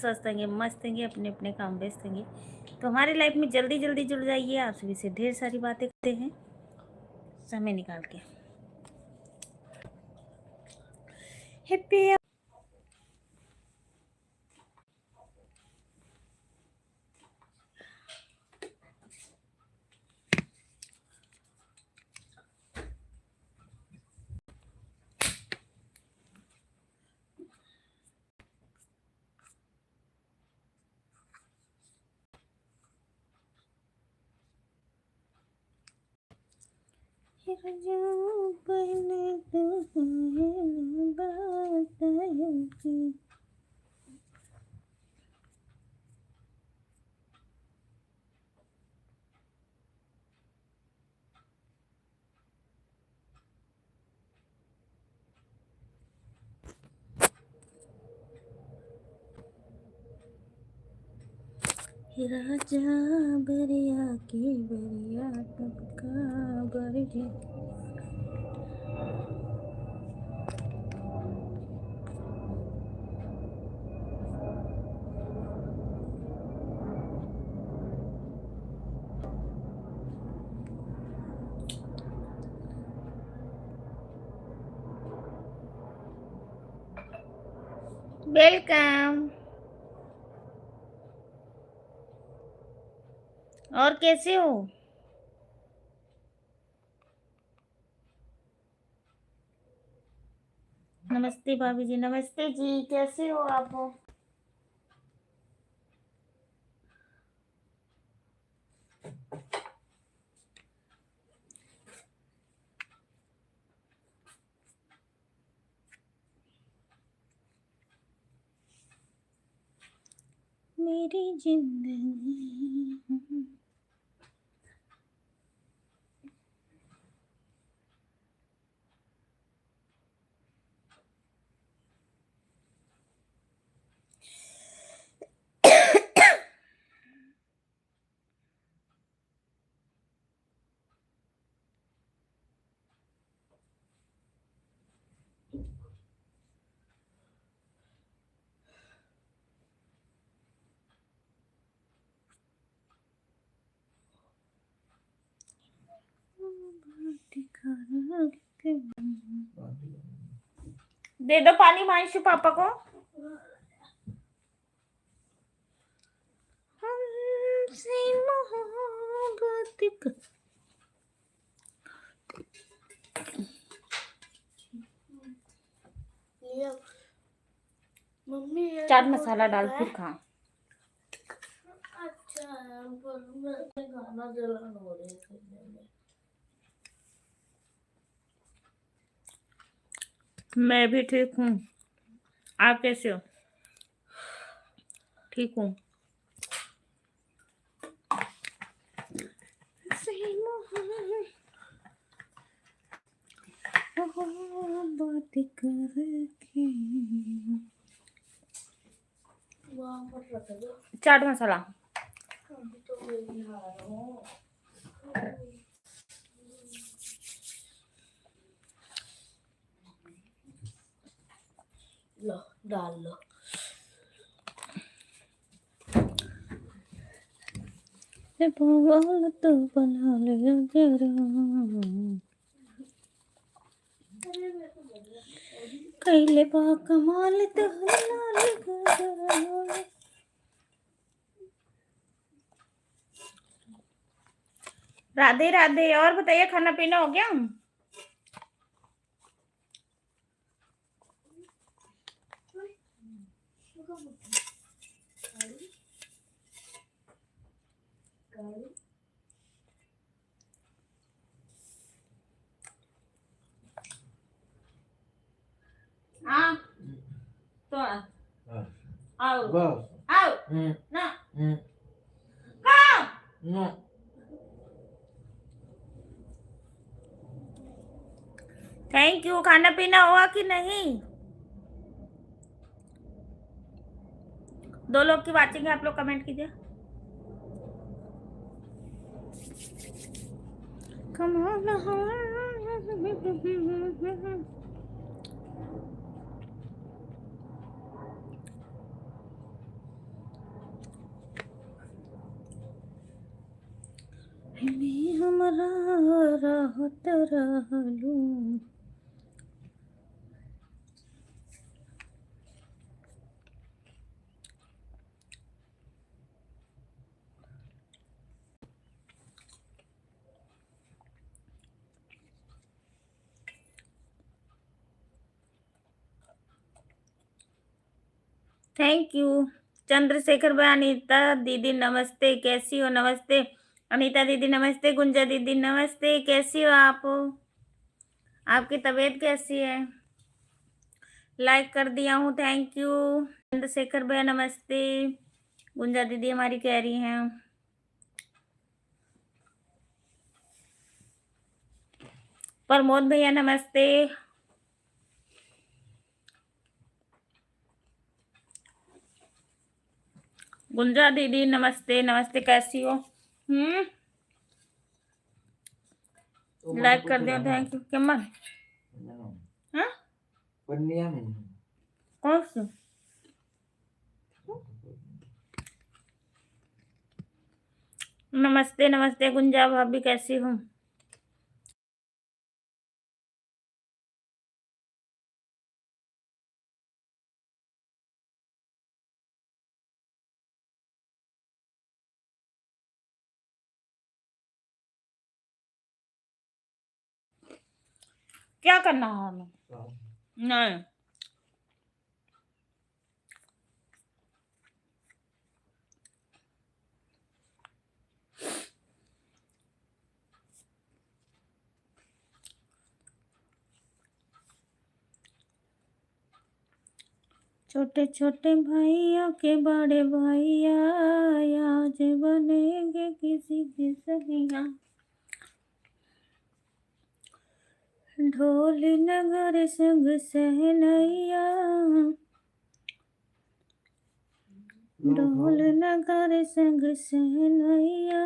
स्वस्थ होंगे, मस्त होंगे, अपने अपने काम व्यस्त होंगे। तो हमारी लाइफ में जल्दी जल्दी जुड़ जाइए। आप सभी से ढेर सारी बातें करते हैं समय निकाल के। हैप्पी राजा बरिया की बरिया का बरिया। वेलकम। और कैसे हो? नमस्ते भाभी जी। नमस्ते जी, कैसे हो आप? मेरी जिंदगी दे दो पानी मांशु पापा को। हमसे मोहब्बत मम्मी चाट मसाला डाल फिर खा। अच्छा है, पर मैं गाना जलन हो रही है। मैं भी ठीक हूँ। आप कैसे हो? ठीक हूँ। बात करके वहाँ पर रख दो। चाट मसाला अभी तो मैं नहा रहा हूँ। लो डाल लो। बोल तो बना लिया तेरा कैले बा कमाल तो लाल गजरा। राधे राधे। और बताइए, खाना पीना हो गया? हाँ तो आओ आओ ना कहाँ? Thank you. खाना पीना हुआ कि नहीं? दो लोग की वाचिंग है, आप लोग कमेंट कीजिए। हमरा राहत रहलू। थैंक यू चंद्रशेखर भाई। अनीता दीदी नमस्ते, कैसी हो? नमस्ते अनीता दीदी, नमस्ते गुंजा दीदी, नमस्ते, कैसी हो आप? आपकी तबीयत कैसी है? लाइक कर दिया हूँ, थैंक यू चंद्रशेखर भाई, नमस्ते। गुंजा दीदी हमारी कह रही हैं। प्रमोद भैया नमस्ते। गुंजा दीदी नमस्ते, नमस्ते, कैसी हो? लाइक कर दियो, थैंक यू। क्या हाँ कौन सी? नमस्ते नमस्ते गुंजा भाभी, कैसी हूँ? क्या करना है हमें? नहीं छोटे छोटे भैया के बड़े भैया आज बनेंगे किसी की सखियाँ। ढोल नगर संग सहनैया, ढोल नगर संग सहनैया।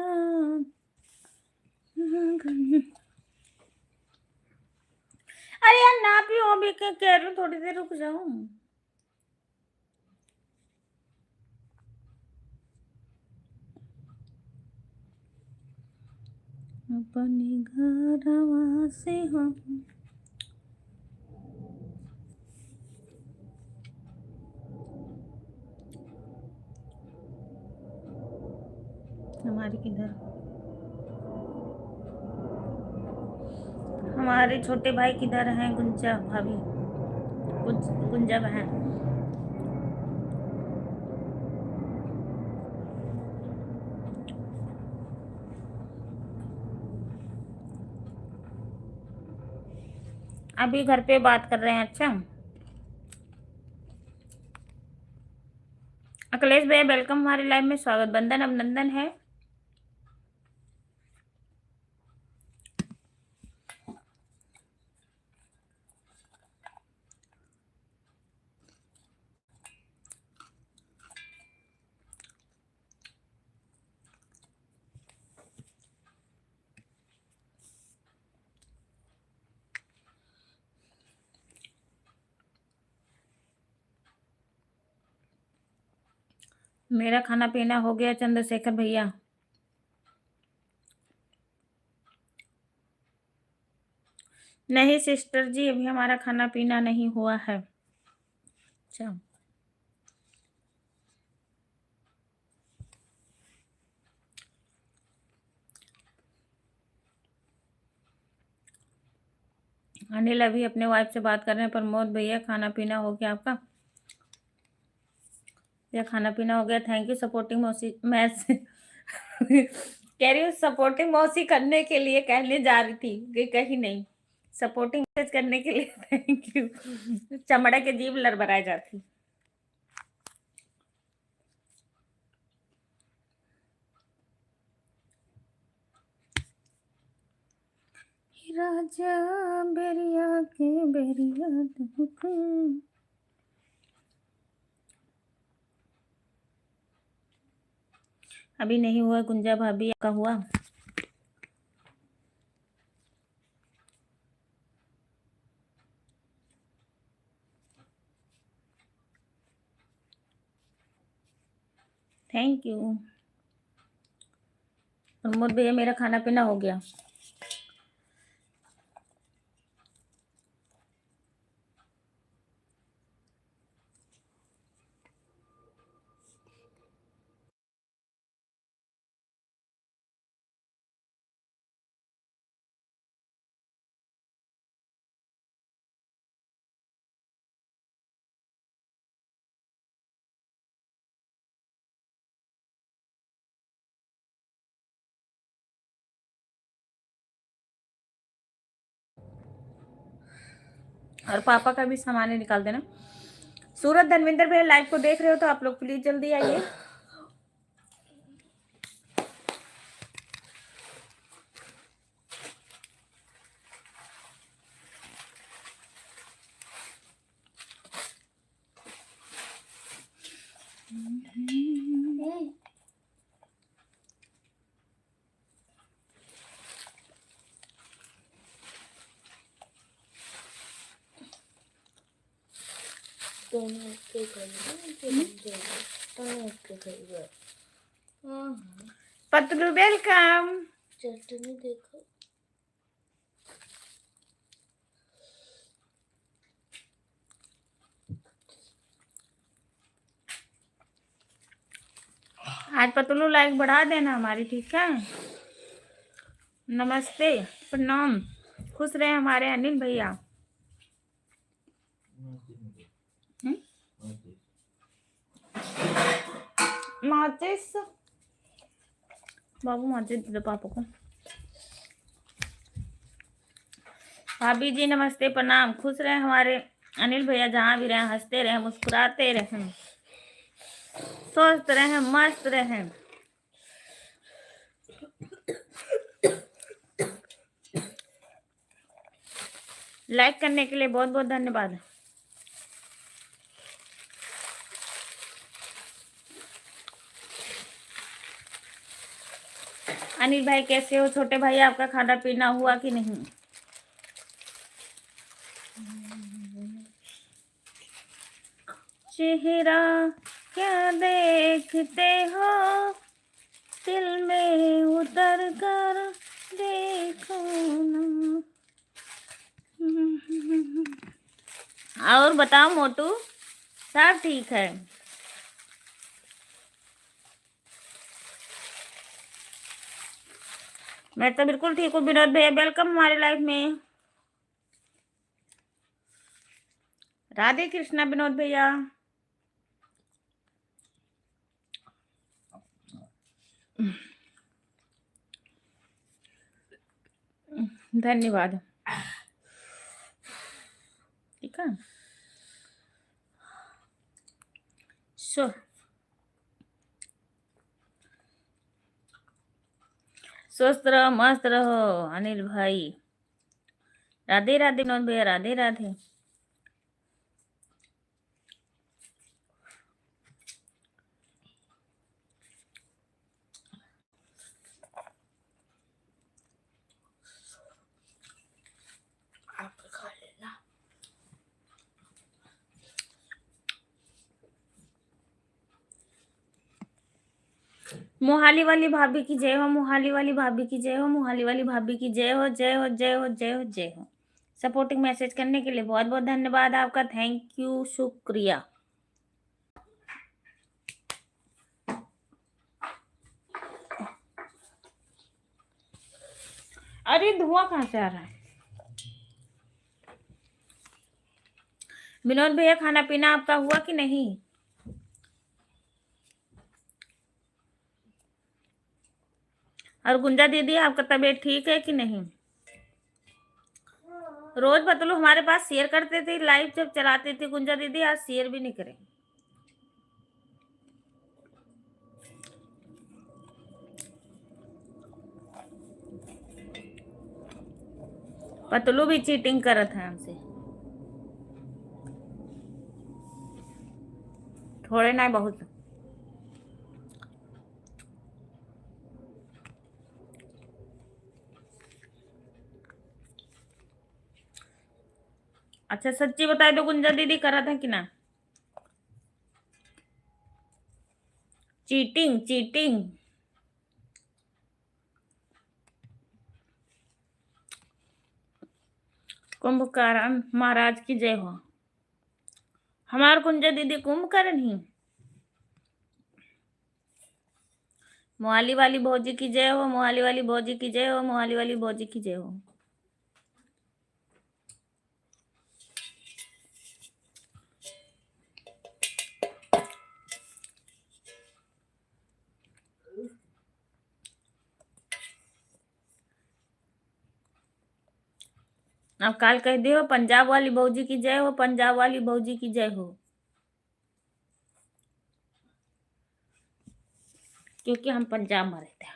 अरे यार ना पियो अभी, कह रही हूँ थोड़ी देर रुक जाओ। अपने घर से हम हमारी किधर, हमारे छोटे भाई किधर हैं? गुंजा भाभी, गुंजा बहन। अभी घर पे बात कर रहे हैं। अच्छा अखिलेश भैया वेलकम हमारे लाइव में, स्वागत, बंधन अभिनंदन है। मेरा खाना पीना हो गया चंद्रशेखर भैया? नहीं सिस्टर जी, अभी हमारा खाना पीना नहीं हुआ है। अच्छा अनिल अभी अपने वाइफ से बात कर रहे हैं। प्रमोद भैया खाना पीना हो गया आपका? या खाना पीना हो गया, थैंक यू सपोर्टिंग मौसी। मैं कह रही हूँ सपोर्टिंग मौसी करने के लिए कहने जा रही थी कि कहीं नहीं, सपोर्टिंग मैसेज करने के लिए थैंक यू। चमड़ा के जीभ लड़बड़ाई जाती। राजा बेरिया के बेरिया दुख, अभी नहीं हुआ गुंजा भाभी, का हुआ? थैंक यू प्रमोद भैया मेरा खाना पीना हो गया। और पापा का भी सामान निकाल देना। सूरज धनविंदर भैया लाइव को देख रहे हो तो आप लोग प्लीज जल्दी आइए। दोनों के खाएगा दोनों के खाएगा। पतलू वेलकम। चटनी देखो। आज पतलू लाइक बढ़ा देना हमारी, ठीक है। नमस्ते, प्रणाम, खुश रहे हमारे अनिल भैया। माचिस बाबू, माचिस दे दो पापा को। भाभी जी नमस्ते, प्रणाम, खुश रहे हमारे अनिल भैया, जहाँ भी रहे हंसते रहे, मुस्कुराते रहे, स्वस्थ रहे, मस्त रहे। लाइक करने के लिए बहुत बहुत धन्यवाद। अनिल भाई कैसे हो? छोटे भाई आपका खाना पीना हुआ कि नहीं? चेहरा क्या देखते हो, दिल में उतर कर देखो ना। और बताओ मोटू, सब ठीक है? मैं तो बिल्कुल ठीक हूँ। विनोद भैया वेलकम हमारे लाइफ में। राधे कृष्णा विनोद भैया। धन्यवाद, ठीक है। स्वस्थ रहो, मस्त रहो अनिल भाई। राधे राधे विनोद भैया, राधे राधे। आप खा लेना। मोहाली वाली भाभी की जय हो, मोहाली वाली भाभी की जय हो, मोहाली वाली भाभी की जय हो, जय हो, जय हो, जय हो, जय हो। सपोर्टिंग मैसेज करने के लिए बहुत बहुत धन्यवाद आपका, थैंक यू, शुक्रिया। अरे धुआं कहाँ से आ रहा है? विनोद भैया खाना पीना आपका हुआ कि नहीं? और गुंजा दीदी आपका तबीयत ठीक है कि नहीं? रोज बतलो हमारे पास शेयर करते थे, लाइव जब चलाते थे गुंजा दीदी, आज शेयर भी नहीं करे। पतलू भी चीटिंग करत है हमसे, थोड़े ना बहुत। अच्छा सच्ची बताए तो गुंजा दीदी करा था कि ना? Cheating cheating. कुंभकर्ण महाराज की जय हो। हमार कुंजा दीदी कुंभकर्ण ही। मोहाली वाली भौजी की जय हो, मोहाली वाली भौजी की जय हो, मोहाली वाली भौजी की जय हो। अब काल कह दियो पंजाब वाली भौजी की जय हो, पंजाब वाली भौजी की जय हो, क्योंकि हम पंजाब में रहते हैं।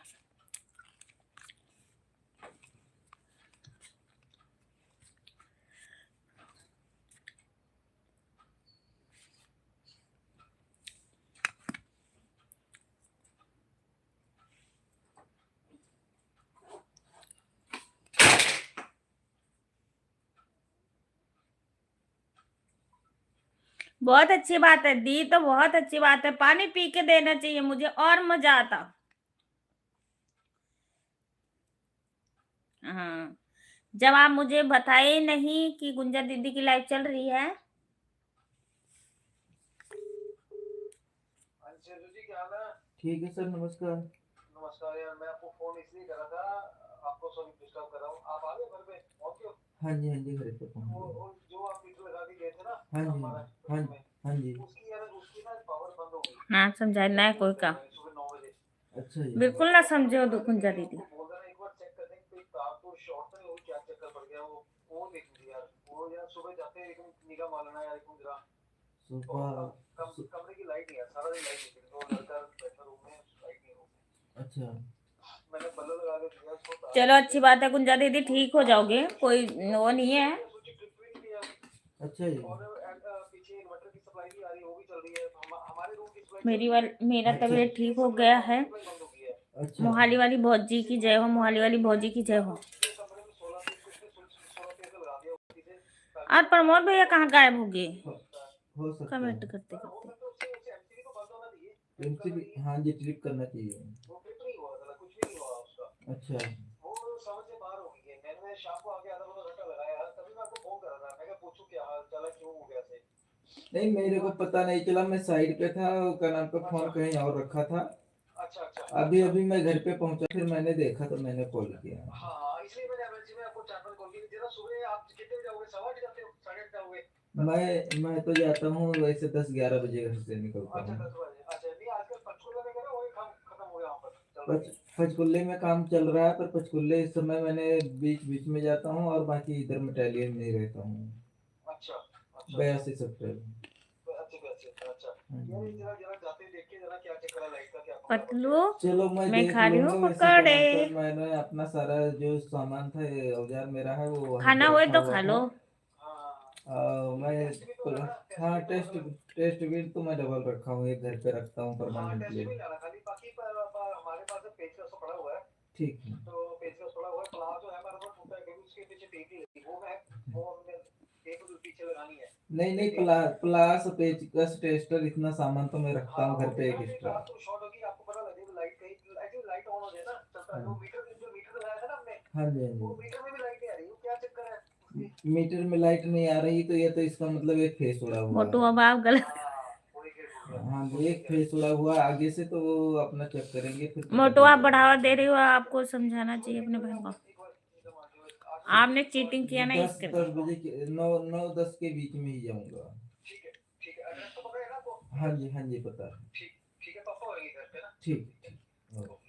बहुत अच्छी बात है दी, तो बहुत अच्छी बात है। पानी पी के देना चाहिए मुझे और मजा आता। हाँ, जब आप मुझे बताए नहीं कि गुंजा दीदी की लाइव चल रही है। ठीक है सर, नमस्कार। नमस्कार यार, मैं आपको फोन इसलिए कर रहा था, आपको सॉरी डिस्टर्ब कर रहा हूँ। आप आ गए घर पे पहुंच गए? हाँ जी, हाँ जी, घर पे पहुंच गए। वो जो आप मीटर लगा के गए थे ना हाँ जी, हमारा हाँ में, हाँ जी। उसकी यार उसकी ना पावर बंद हो गई। ना समझाना है कोई का, सुबह 9 बजे। अच्छा जी। बिल्कुल ना समझो गुंजा दीदी। उसको बोल रहा है एक बार चेक कर दें कोई तार तो शॉर्ट तो नहीं हुई, क्या चक्कर पड़ गया वो देख लीजिए यार। वो यार सुबह जाते हैं एकदम निगाह मारना यार, एकदम जरा सुबह कमरे की लाइट नहीं है, सारा दिन लाइट नहीं थी। तो लड़का बैठा रूम में, लाइट नहीं होगी। अच्छा, मैंने बल्ब लगा के दिया उसको तार। चलो अच्छी बात है गुंजा दीदी, ठीक हो जाओगे, कोई वो नहीं है। अच्छा जी। और पीछे इन्वर्टर की सप्लाई भी आ रही है, वो भी चल रही है। हमारे रूम की सप्लाई मेरा अच्छा। तबीयत ठीक हो गया है। बंद हो गई है। अच्छा, मोहाली वाली भौजी की जय हो, मोहाली वाली भौजी की जय हो। पिछले कमरे में 16 पीस लगा दिया उसी से, और प्रमोद भैया कहाँ गायब हो गए? हो सकता कमेंट है। करते वो करते। मतलब उसे एमसीबी को बंद होना चाहिए। एमसीबी, हाँ जी, ट्रिप करना चाहिए। वो फिट नहीं हुआ था, कुछ भी नहीं हुआ उसका। अच्छा, वो समझ से बाहर हो गई है। मैंने शाम को आके आधा पौना घंटा लगाया, तभी मैं आपको फोन कर रहा था। मैं क्या पूछूं क्या हाल चाल है, क्यों हो गया से। नहीं मेरे को पता नहीं चला, मैं साइड पे था, वो क्या नाम पे फोन कहीं और रखा था। अच्छा अच्छा। अभी अभी मैं घर पे पहुंचा, फिर मैंने देखा तो मैंने कॉल किया। हाँ, इसलिए मैंने एमएलसी में आपको 4 बार कॉल की। जरा सुबह आप कितने बजे जाओगे? 8:15 जाते हो, 8:30 जाओगे? मैं तो जाता हूँ वैसे 10-11 बजे घर से निकलता अच्छा हूँ। 10 बजे। अच्छा, नहीं आजकल पंचकुला में क्या वही काम खत्म हो गया वहाँ पर चल रहा है। पंचकुले में काम चल रहा है, पर पंचकुले इस समय मैंने बीच बीच में जाता हूँ और बाकी इधर बटालियन में ही रहता हूँ। अच्छा अच्छा 82 सेक्टर। अच्छा। यार ये जरा जरा जाते ही देखिए जरा क्या चक्कर है लाइट का, क्या पंगा पड़ पतलू, गया। चलो मैं मैं देख खा रही लूंगा। हूँ वैसे क्या पकौड़े। नाम पे मैंने अपना सारा जो सामान था, ये औजार मेरा है, वो वहीं खाना पे हुए रखा तो हुआ खा था। लो। मैं टेस्ट भी तो है ना, हाँ, टेस्ट भी तो है। टेस्ट भी तो मैं डबल रखा हूँ, एक घर पे रखता हूँ हाँ, टेस्ट परमानेंटली। भी लाना खाली, बाकी हमारे पास पेचकस तो पड़ा हुआ है। ठीक है। तो पेचकस पड़ा हुआ है, प्लाव जो है हमारे पास टूटा है, क्योंकि उसके पीछे टेप ही लगी वो है, वो हमने टेप जो पीछे लगानी है। नहीं नहीं, प्लास पेचकस टेस्टर इतना सामान तो मैं रखता हूँ घर पे एक एक्स्ट्रा। तो शॉर्ट होगी, आपको पता लगेगा लाइट कहीं एक्चुअली लाइट ऑन हो जाए ना चलता है। जो मीटर लगाया था ना हमने, हाँ जी, हाँ वो जी। मीटर में भी लाइट नहीं आ रही, वो क्या चक्कर है उसकी। मीटर में लाइट नहीं आ रही तो ये तो इसका मतलब एक फेस उड़ा हुआ मोटू है। अब आप गलत। वो एक रेट हो गया। हाँ जी, एक फेस उड़ा हुआ है आगे से, तो वो अपना चेक करेंगे फिर पता मोटू चल आप जाएगा। बढ़ावा दे रही हो, आपको समझाना चाहिए अपने बहन को। आपने चीटिंग किया ना दस इसके दस लिए। बजे के 9-9-10 के बीच में ही जाऊंगा। ठीक है ठीक है, एड्रेस तो पता है ना आपको? हाँ जी, हाँ जी, पता है। ठीक ठीक है, पापा होंगे घर पे ना। ठीक ठीक। ओके।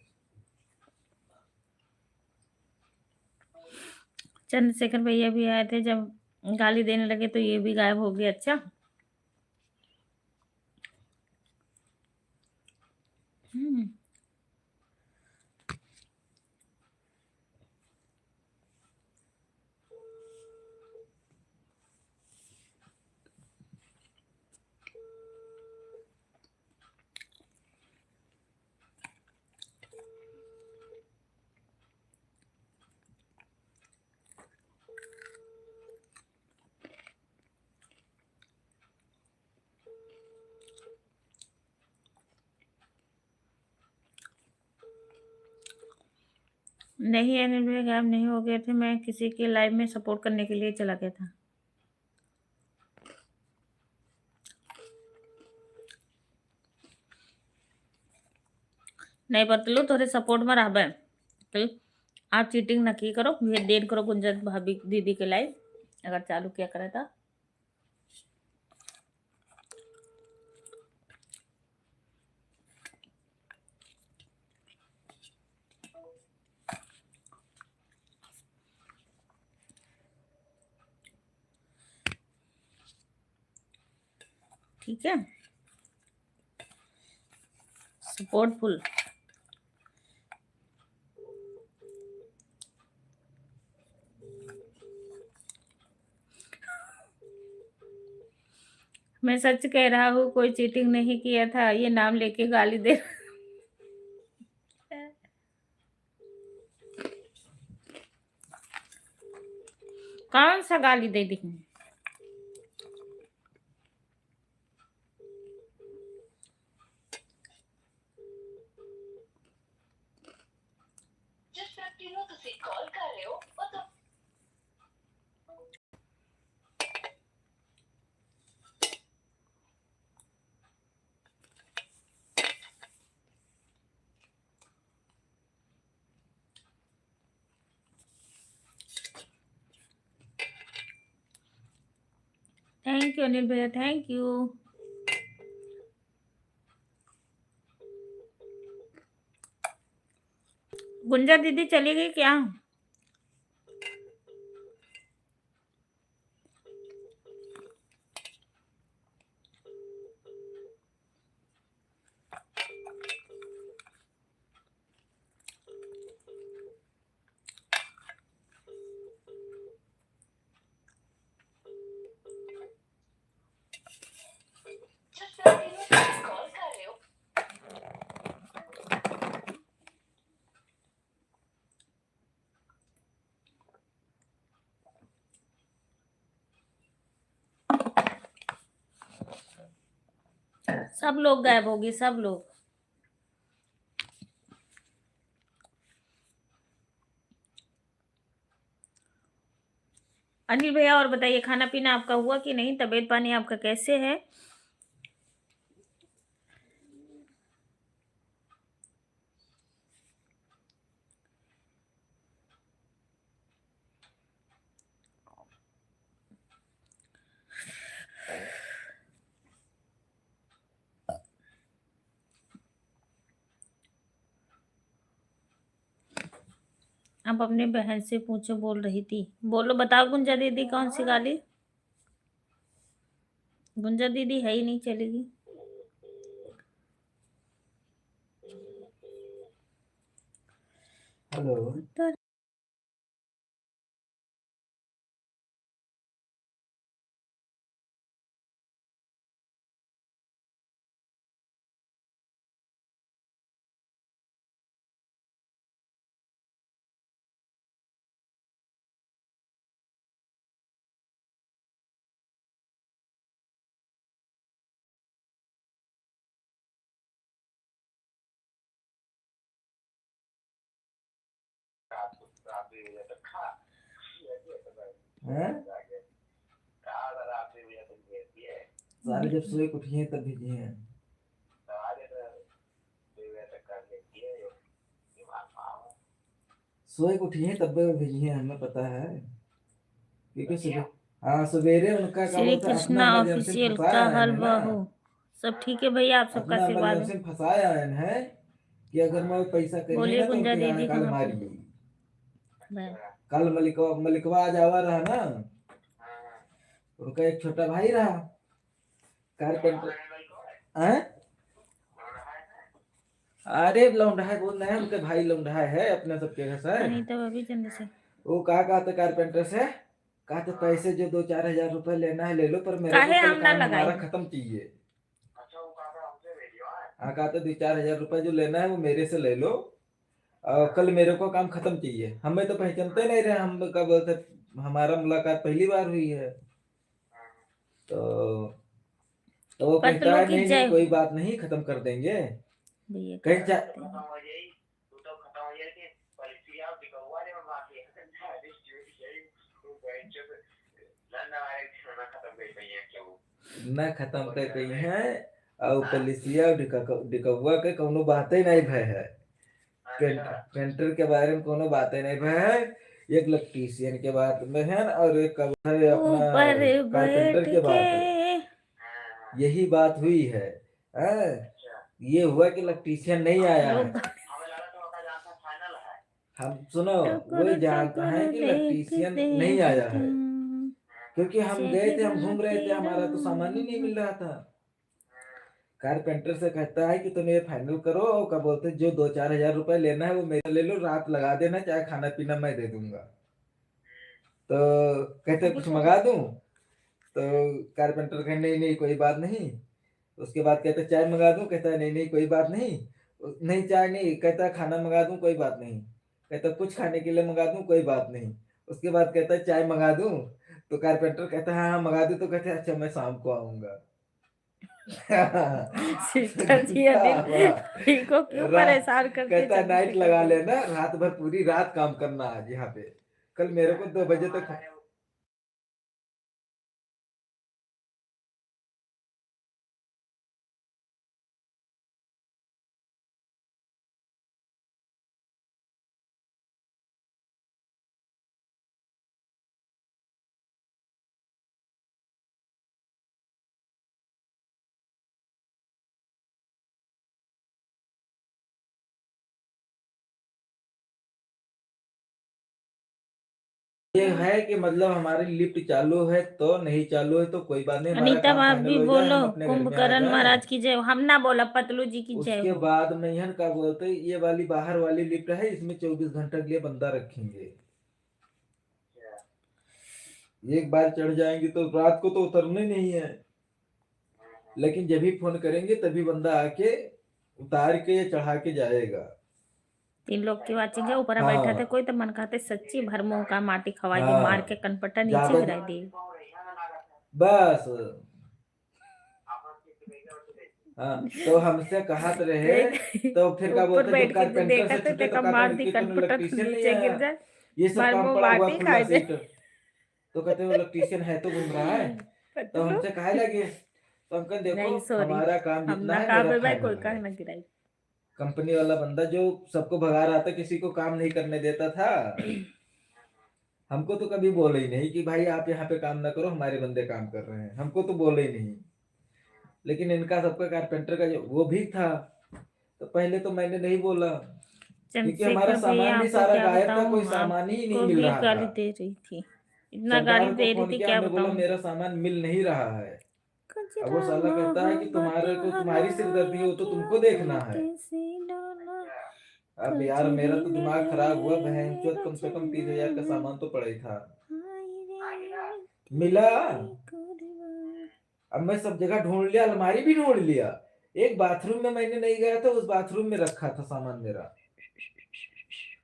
चंद्रशेखर भैया भी आए थे, जब गाली देने लगे तो ये भी गायब हो गया। अच्छा। हम्म। नहीं अनिल भैया गायब नहीं हो गए थे, मैं किसी के लाइव में सपोर्ट करने के लिए चला गया था। नहीं पतलू थोड़े सपोर्ट में रह तो आप चीटिंग ना की करो, ये देर करो गुंजन भाभी दीदी के लाइव अगर चालू किया करे था। ठीक है, सपोर्टफुल। मैं सच कह रहा हूँ, कोई चीटिंग नहीं किया था, ये नाम लेके गाली दे कौन सा गाली दे दी? जिस व्यक्ति ਨੂੰ ਤੁਸੀਂ ਕਾਲ ਕਰ ਰਹੇ ਹੋ ਉਹ ਤਾਂ थैंक यू अनिल भैया, थैंक यू। गुंजा दीदी चली गई क्या? जिस व्यक्ति ਨੂੰ ਤੁਸੀਂ ਕਾਲ ਕਰ ਰਹੇ ਹੋ सब लोग गायब होगी, सब लोग। अनिल भैया और बताइए, खाना पीना आपका हुआ कि नहीं? तबीयत पानी आपका कैसे है? आप अपनी बहन से पूछो, बोल रही थी। बोलो, बताओ गुंजा दीदी कौन सी गाली? गुंजा दीदी है ही नहीं, चलेगी। हेलो। हैं? सारे जब सोए के उठिए तब भेजिए हैं। सोए के उठिए तब भेजिए, हमें पता है क्योंकि सुबह, हाँ सवेरे उनका क्या श्री बोलते हैं, अपना कृष्णा इमरजेंसी ऑफिशियल फंसाया का है हर ना, बाहू। सब ठीक है भैया, आप सबका अपना आशीर्वाद है। इमरजेंसी फंसाया है कि अगर मैं पैसा करिए बोलिए ना तो गुंजा उनके यहाँ दीदी कल कहाँ पे? मारिए। मैं- कल मलिकवा आज आवा रहा ना, उनका एक छोटा भाई रहा कारपेंटर। हैं? अरे लौंडा है, बोल रहे हैं उनके भाई लौंडा है अपने सबके घर से। अनीता भाभी चंद्र से वो कहा था कारपेंटर से, कहा था पैसे जो 2-4 हजार रुपए लेना है ले लो, पर मेरे काहे को कल हम ना काम हमारा लगाई? खत्म चाहिए। हाँ कहा था 2-4 हजार रुपए जो लेना है वो मेरे से ले लो, और कल मेरे को काम खत्म चाहिए। हमें तो पहचानते नहीं रहे, हम कब बोलते, हमारा मुलाकात पहली बार हुई है। तो वो कहता पतलू है की नहीं जय नहीं हो। कोई बात नहीं, खत्म कर देंगे। भैया कहीं क्या चा- करते हैं? ना खत्म कर कही है और पलिसिया और डिकौआ के कोनो बातें नहीं भय है। पेंटर के बारे में कोनो बातें नहीं भय है। एक इलेक्ट्रीशियन के बात में है और एक है अपना ऊपर कारपेंटर बैठ के बात है। के यही बात हुई है। ये हुआ कि इलेक्ट्रीशियन नहीं आया है। हम सुनो वो जानता है कि इलेक्ट्रीशियन नहीं आया है क्योंकि हम गए थे, हम घूम रहे थे, हमारा तो सामान ही नहीं मिल रहा था। कारपेंटर से कहता है कि तुम ये फाइनल करो और क्या बोलते जो 2-4 हजार रुपए लेना है वो मेरे ले लो, रात लगा देना, चाहे खाना पीना मैं दे दूंगा। तो कहते कुछ मंगा दूं? तो कारपेंटर कहे नहीं नहीं कोई बात नहीं। उसके बाद कहते चाय मंगा दूं? कहता है नहीं नहीं कोई बात नहीं। नहीं चाय नहीं, कहता खाना मंगा दूं? कोई बात नहीं। कहता कुछ खाने के लिए मंगा दूं? कोई बात नहीं। उसके बाद कहता है चाय मंगा दूं? तो कारपेंटर कहता है हाँ हाँ मंगा दूं। तो कहते अच्छा मैं शाम को आऊंगा। सिस्टर जी अनिल को क्यों परेशान करते कहता नाइट लगा चंद्रशेखर भैया? लेना, रात भर पूरी रात काम करना आज यहाँ पे। कल मेरे को 2 बजे तक ये है कि मतलब हमारी लिफ्ट चालू है तो नहीं चालू है तो कोई बात नहीं, हमारा अनीता काम आप फाइनल भी हो जाए, बोलो हम अपने घर में आ कुंभकर्ण जाए। महाराज की जय हो। हम ना बोला पतलू जी की जय उसके हो। बाद में यह क्या बोलते हैं, ये वाली बाहर वाली लिफ्ट है, इसमें 24 घंटे के लिए बंदा रखेंगे। एक बार चढ़ जाएंगे तो रात को तो उतरने नहीं है, लेकिन जब भी फोन करेंगे तभी बंदा आके उतार के या चढ़ा के जाएगा। 3 लोग की वाचिंग है ऊपर बैठा थे हाँ कोई तो मन खाते सच्ची भर मुंह का माटी खवाई दी, मार के हाँ कनपट्टा नीचे ज्यादा गिराई दी। बस। हाँ तो हमसे कहा तो रहे, देख तो फिर क्या ऊपर बोलते जब बैठ के कारपेंटर देखा से तो छूटे तो देखा कहता मार दी कि तुम कनपट्टा तो इलेक्ट्रीशियन नहीं नीचे गिर आया, जाए। ये सब भर काम मुंह पड़ा हुआ माटी खुला खाए दे। सीट। तो कहते वो इलेक्ट्रीशियन है तो घूम रहा है। तो पतलू हमसे कहे लगे, तो हम कहे देखो नहीं सॉरी, हमारा काम हम जितना ना है कहा मेरा भाई कोई फाइनल कहा है। ना गिराई। कंपनी वाला बंदा जो सबको भगा रहा था, किसी को काम नहीं करने देता था, हमको तो कभी बोले ही नहीं कि भाई आप यहाँ पे काम ना करो, हमारे बंदे काम कर रहे हैं, हमको तो बोले ही नहीं। लेकिन इनका सबका कारपेंटर का जो वो भी था, तो पहले तो मैंने नहीं बोला क्योंकि हमारा चंद्रशेखर भैया सामान भी आपको सारा क्या गायब था, कोई बताऊं, सामान ही नहीं आपको मिल भी रहा था। गाली दे रही थी, इतना गाली सरदार को दे रही फोन थी किया, क्या हमने बोला बताऊं। मेरा सामान मिल नहीं रहा है। अब वो कजरा साला कहता है कि मोहब्बत तुम्हारे को वाला तुम्हारी सिरदर्दी है, वो तो तुमको देखना अखियों है। कैसे डाला अब यार मेरा तो कजरीले दिमाग खराब हुआ, बहन चौथ कम से कम रचना 30 हजार का सामान तो पड़ा ही था। हाय रे मिला। तेरी कुर्बान। अब मैं सब जगह ढूंढ लिया, अलमारी भी ढूंढ लिया, एक बाथरूम में मैंने नहीं गया था, उस बाथरूम में रखा था सामान मेरा।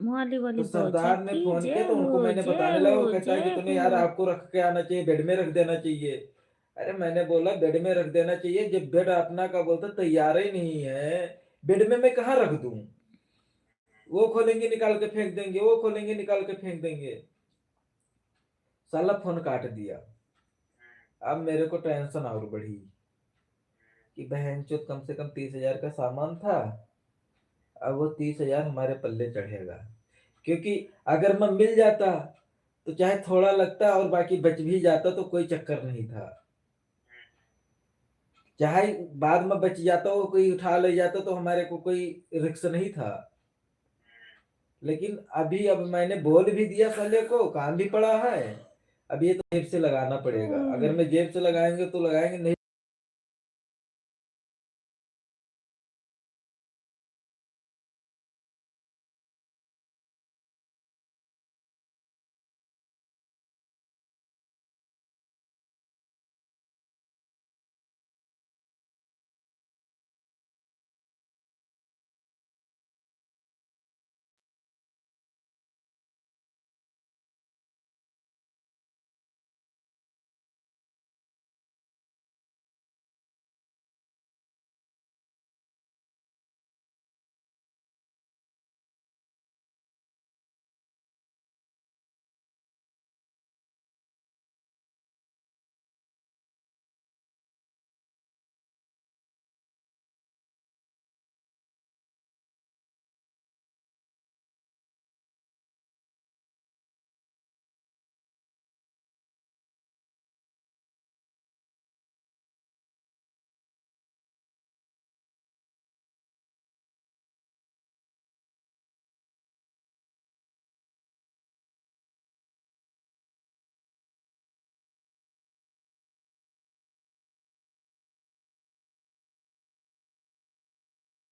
मोहाली तो वाली बाजा सरदार ने की फोन किया जय तो उनको हो मैंने जय बताने लगा, वो हो कहता है कि जय तूने यार हो। आपको रख के आना चाहिए, बेड में रख देना चाहिए। अरे मैंने बोला बेड में रख देना चाहिए, जब बेड अपना का बोलता तैयार ही नहीं है, बेड में मैं कहाँ रख दूं? वो खोलेंगे निकाल के फेंक देंगे, वो खोलेंगे निकाल के फेंक देंगे। साला फोन काट दिया। अब मेरे को टेंशन और बढ़ी कि बहन चो कम से कम 30 हजार का सामान था, अब वो 30 हजार हमारे पल्ले चढ़ेगा। क्योंकि अगर मैं मिल जाता तो चाहे थोड़ा लगता और बाकी बच भी जाता तो कोई चक्कर नहीं था, चाहे बाद में बच जाता वो कोई उठा ले जाता तो हमारे को कोई रिस्क नहीं था। लेकिन अभी अब मैंने बोल भी दिया साले को, काम भी पड़ा है, अब ये तो जेब से लगाना पड़ेगा, अगर मैं जेब से लगाएंगे तो लगाएंगे, नहीं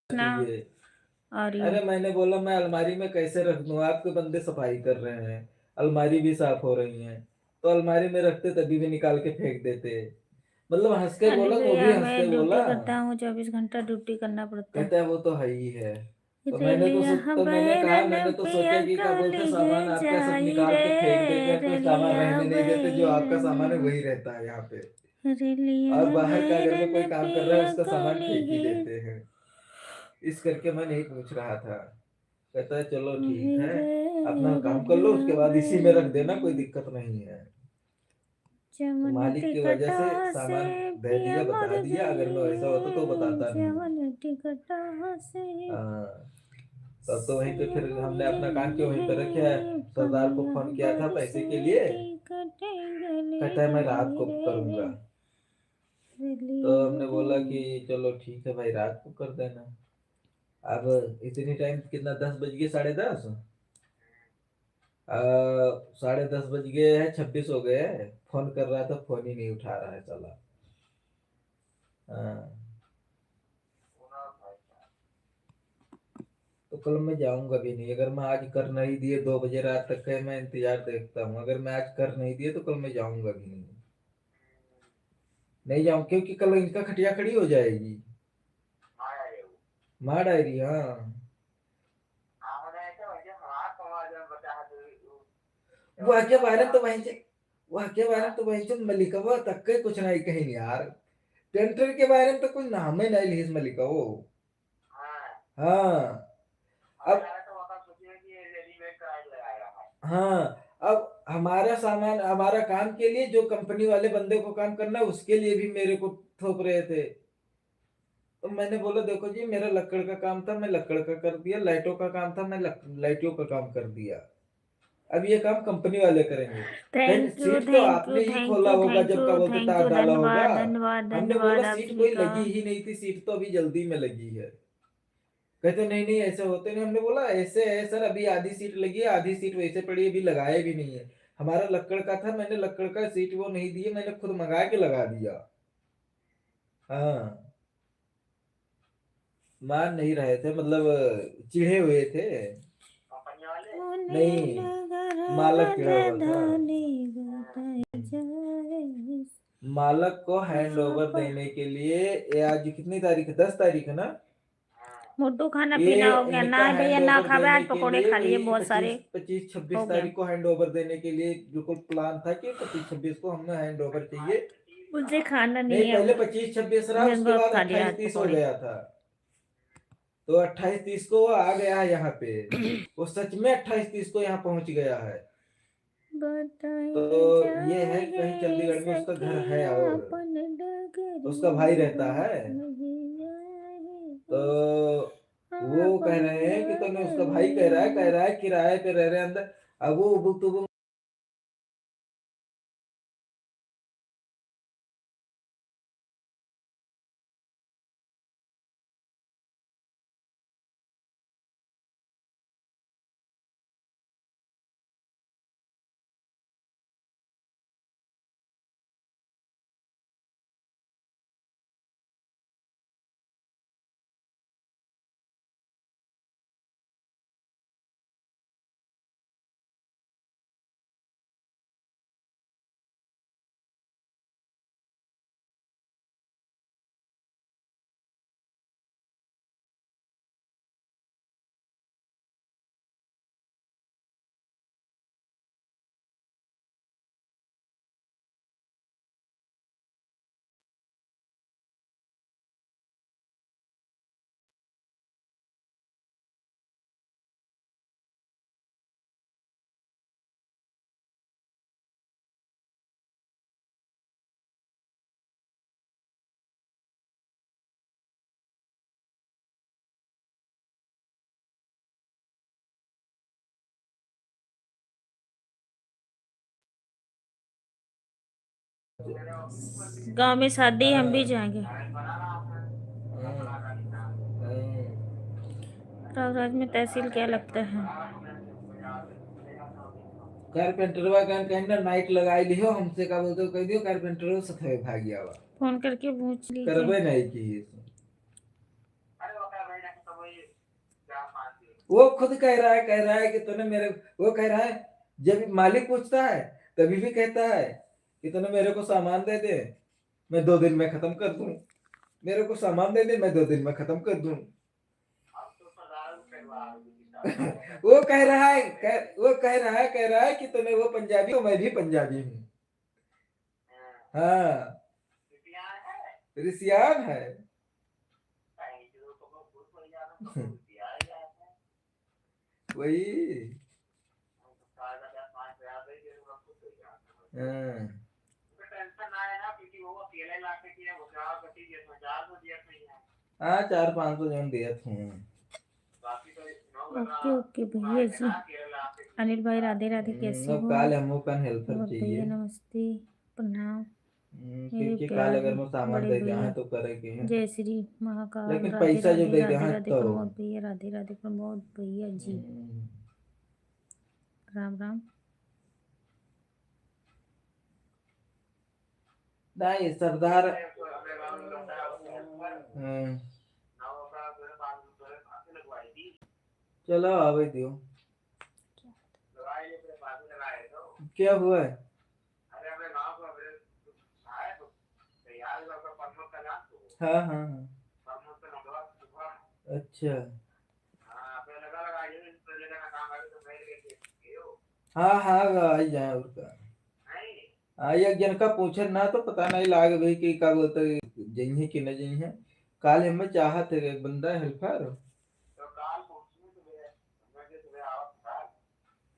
ना कीजिए। और अरे मैंने बोला मैं अलमारी में कैसे रख दूं, आपके बंदे सफाई कर रहे हैं, अलमारी भी साफ हो रही है, तो अलमारी में रखते तभी भी निकाल के फेंक देते। मतलब हंस के अली बोला, वो भी भैया हंस के मैं बोला। ड्यूटी करता हूँ, 24 घंटा ड्यूटी करना पड़ता है। कहता है वो तो है ही है। तो रेलिया मैंने तो पिया सोचा कि क्या बोलते काली सामान है आपका सब जाई निकाल रे, के फेंक देते हैं, कोई सामान रेलिया रहने नहीं देते, जो आपका सामान है बैरन, वही रहता है यहाँ पे। और रेलिया बाहर का अगर में बैरन कोई काम कर रहा है पिया उसका सामान काली फेंक ही है देते हैं। इस करके मैं नहीं पूछ रहा था। कहता है चलो ठीक है, रे, अपना काम कर लो, रेलिया उसके बाद इसी में रख देना, कोई बैरन, दिक्कत नहीं है। तो चमन मालिक की वजह से टिकटा से सामान दे पिया दिया, मर बता दिया, अगर मैं गई वैसा होता तो बताता नहीं। चमन टिकटा से हाँ, तब तो वहीं पे सिया फिर हमने अपना काम किया, वहीं पे रखा है। रे सरदार को पनिया फोन किया था पैसे के बरसे लिए, टिकट गली कहता है मैं रात गई को करूंगा। रे, तो रेलिया हमने बोला कि चलो ठीक है भाई, रात को कर देना। अब इतनी टाइम कितना, 10 बज गए, 10:30। 10:30 बज गए हैं, 26 हो गए हैं। फोन कर रहा था, फोन ही नहीं उठा रहा है साला। हाँ, तो कल मैं जाऊंगा भी नहीं, अगर मैं आज कर नहीं दिए 2 बजे रात तक है, मैं इंतजार देखता हूँ, अगर मैं आज कर नहीं दिए तो कल मैं जाऊंगा भी नहीं। नहीं जाऊँ क्योंकि कल इनका खटिया खड़ी हो जाएगी। माँ डायरी, हाँ। वह के बारे में तो वहीं से वह के बारे में तो वहीं से मलिकवा तक के कुछ नहीं कहीं यार। टेंटर के बारे में तो कुछ नाम ही नहीं ली मलिका वो। हाँ। अब हाँ, अब हमारा सामान, हमारा काम के लिए जो कंपनी वाले बंदे को काम करना है, उसके लिए भी मेरे को थोप रहे थे। तो मैंने बोला देखो जी, मेरा लकड़ का काम था, मैं लकड़ का कर दिया, लाइटों का काम था, मैं लाइटों का काम कर दिया। अब ये काम कंपनी वाले करेंगे। कहीं थैंक यू सीट तो थैंक यू आपने ही थैंक खोला यू होगा, थैंक जब का यू बोलते थैंक तार यू, डाला होगा। धन्यवाद धन्यवाद हमने बोला धन्यवाद आप सीट सभी कोई का। लगी ही नहीं थी, सीट तो अभी जल्दी में लगी है। कहते नहीं नहीं ऐसे होते नहीं। हमने बोला ऐसे है सर, अभी आधी सीट लगी है, आधी सीट वैसे पड़ी है, अभी लगाए भी नहीं है। हमारा लक्कड़ का था, मैंने लक्कड़ का सीट वो नहीं दिए, मैंने खुद मंगा के लगा दिया। हाँ, मान नहीं रहे थे, मतलब चिढ़े हुए थे। नहीं, मालक चिढ़ा हुआ था। मालक को हैंड ओवर देने के लिए, ये आज कितनी तारीख है, 10 तारीख है ना। मोटू खाना ये पीना हो गया ना इनका भैया, हैंड ना ओवर खावे, देने आज के पकोड़े लिए खा लिए वही बहुत सारे 25-26 हो गए। तारीख को हैंड ओवर देने के लिए बिल्कुल प्लान था कि 25-26 को हमें हैंड ओवर चाहिए। मुझे खाना नहीं, नहीं है पहले अब, 25-26 रहा, मैंने उसके बहुत बाद खा लिया आज 28-30 हो पकोड़े। गया था। तो 28-30 को वो आ गया है यहाँ पे। वो सच में 28-30 को यहाँ पहुंच गया है। तो बताए ये है कहीं जाए चंडीगढ़ में उसका घर है, सखिया और अपन उसका भाई डगरिया रहता है। जाए, तो वो कह अपन रहे हैं कि तूने, उसका भाई कह रहा है किराए पे रह रहे हैं अंदर। अब वो उबुक तुबुक गांव में शादी हम भी जाएंगे। प्रयागराज में तहसील क्या लगता है? कारपेंटरवा का कहना नाइट लगाई लियो, हमसे का बोलते कह दियो कारपेंटरवा सथवे भाग गया। फोन करके पूछ लीजिए। करबे नहीं की। वो खुद कह रहा है कि तूने मेरे, वो कह रहा है जब मालिक पूछता है तभी भी कहता है कि तूने मेरे को सामान दे दे, मैं 2 दिन में खत्म कर दूं। मेरे को सामान दे दे, मैं 2 दिन में खत्म कर दूं। वो कह रहा है कह रहा है कि तूने वो पंजाबी तो मैं भी पंजाबी हूँ। हाँ, रिसियान है। वही। हाँ। हाँ 400-500 जन दिया था। ओके ओके भैया जी। अनिल भाई राधे राधे, कैसे अब हो? काल हमको का हेल्पर और चाहिए। भैया नमस्ते, प्रणाम मेरे क्योंकि काल प्यारे अगर मैं सामान बड़े दे दिया भैया। है तो करेंगे हैं। जय श्री महाकाल। लेकिन राधे पैसा जो राधे दे दिया राधे है राधे तो प्रमोद भैया, राधे राधे प्रमोद भैया जी, राम राम। नहीं सरदार। चलो आवे दियो। क्या हुआ है? हाँ हाँ हाँ। अच्छा। हाँ हाँ आई जाए उसका। हाँ एक जन का पूछे ना तो पता नहीं लाग भाई कि का बोलते जही कि न जही है। काल हमें चाहत है एक बंदा हेल्पर।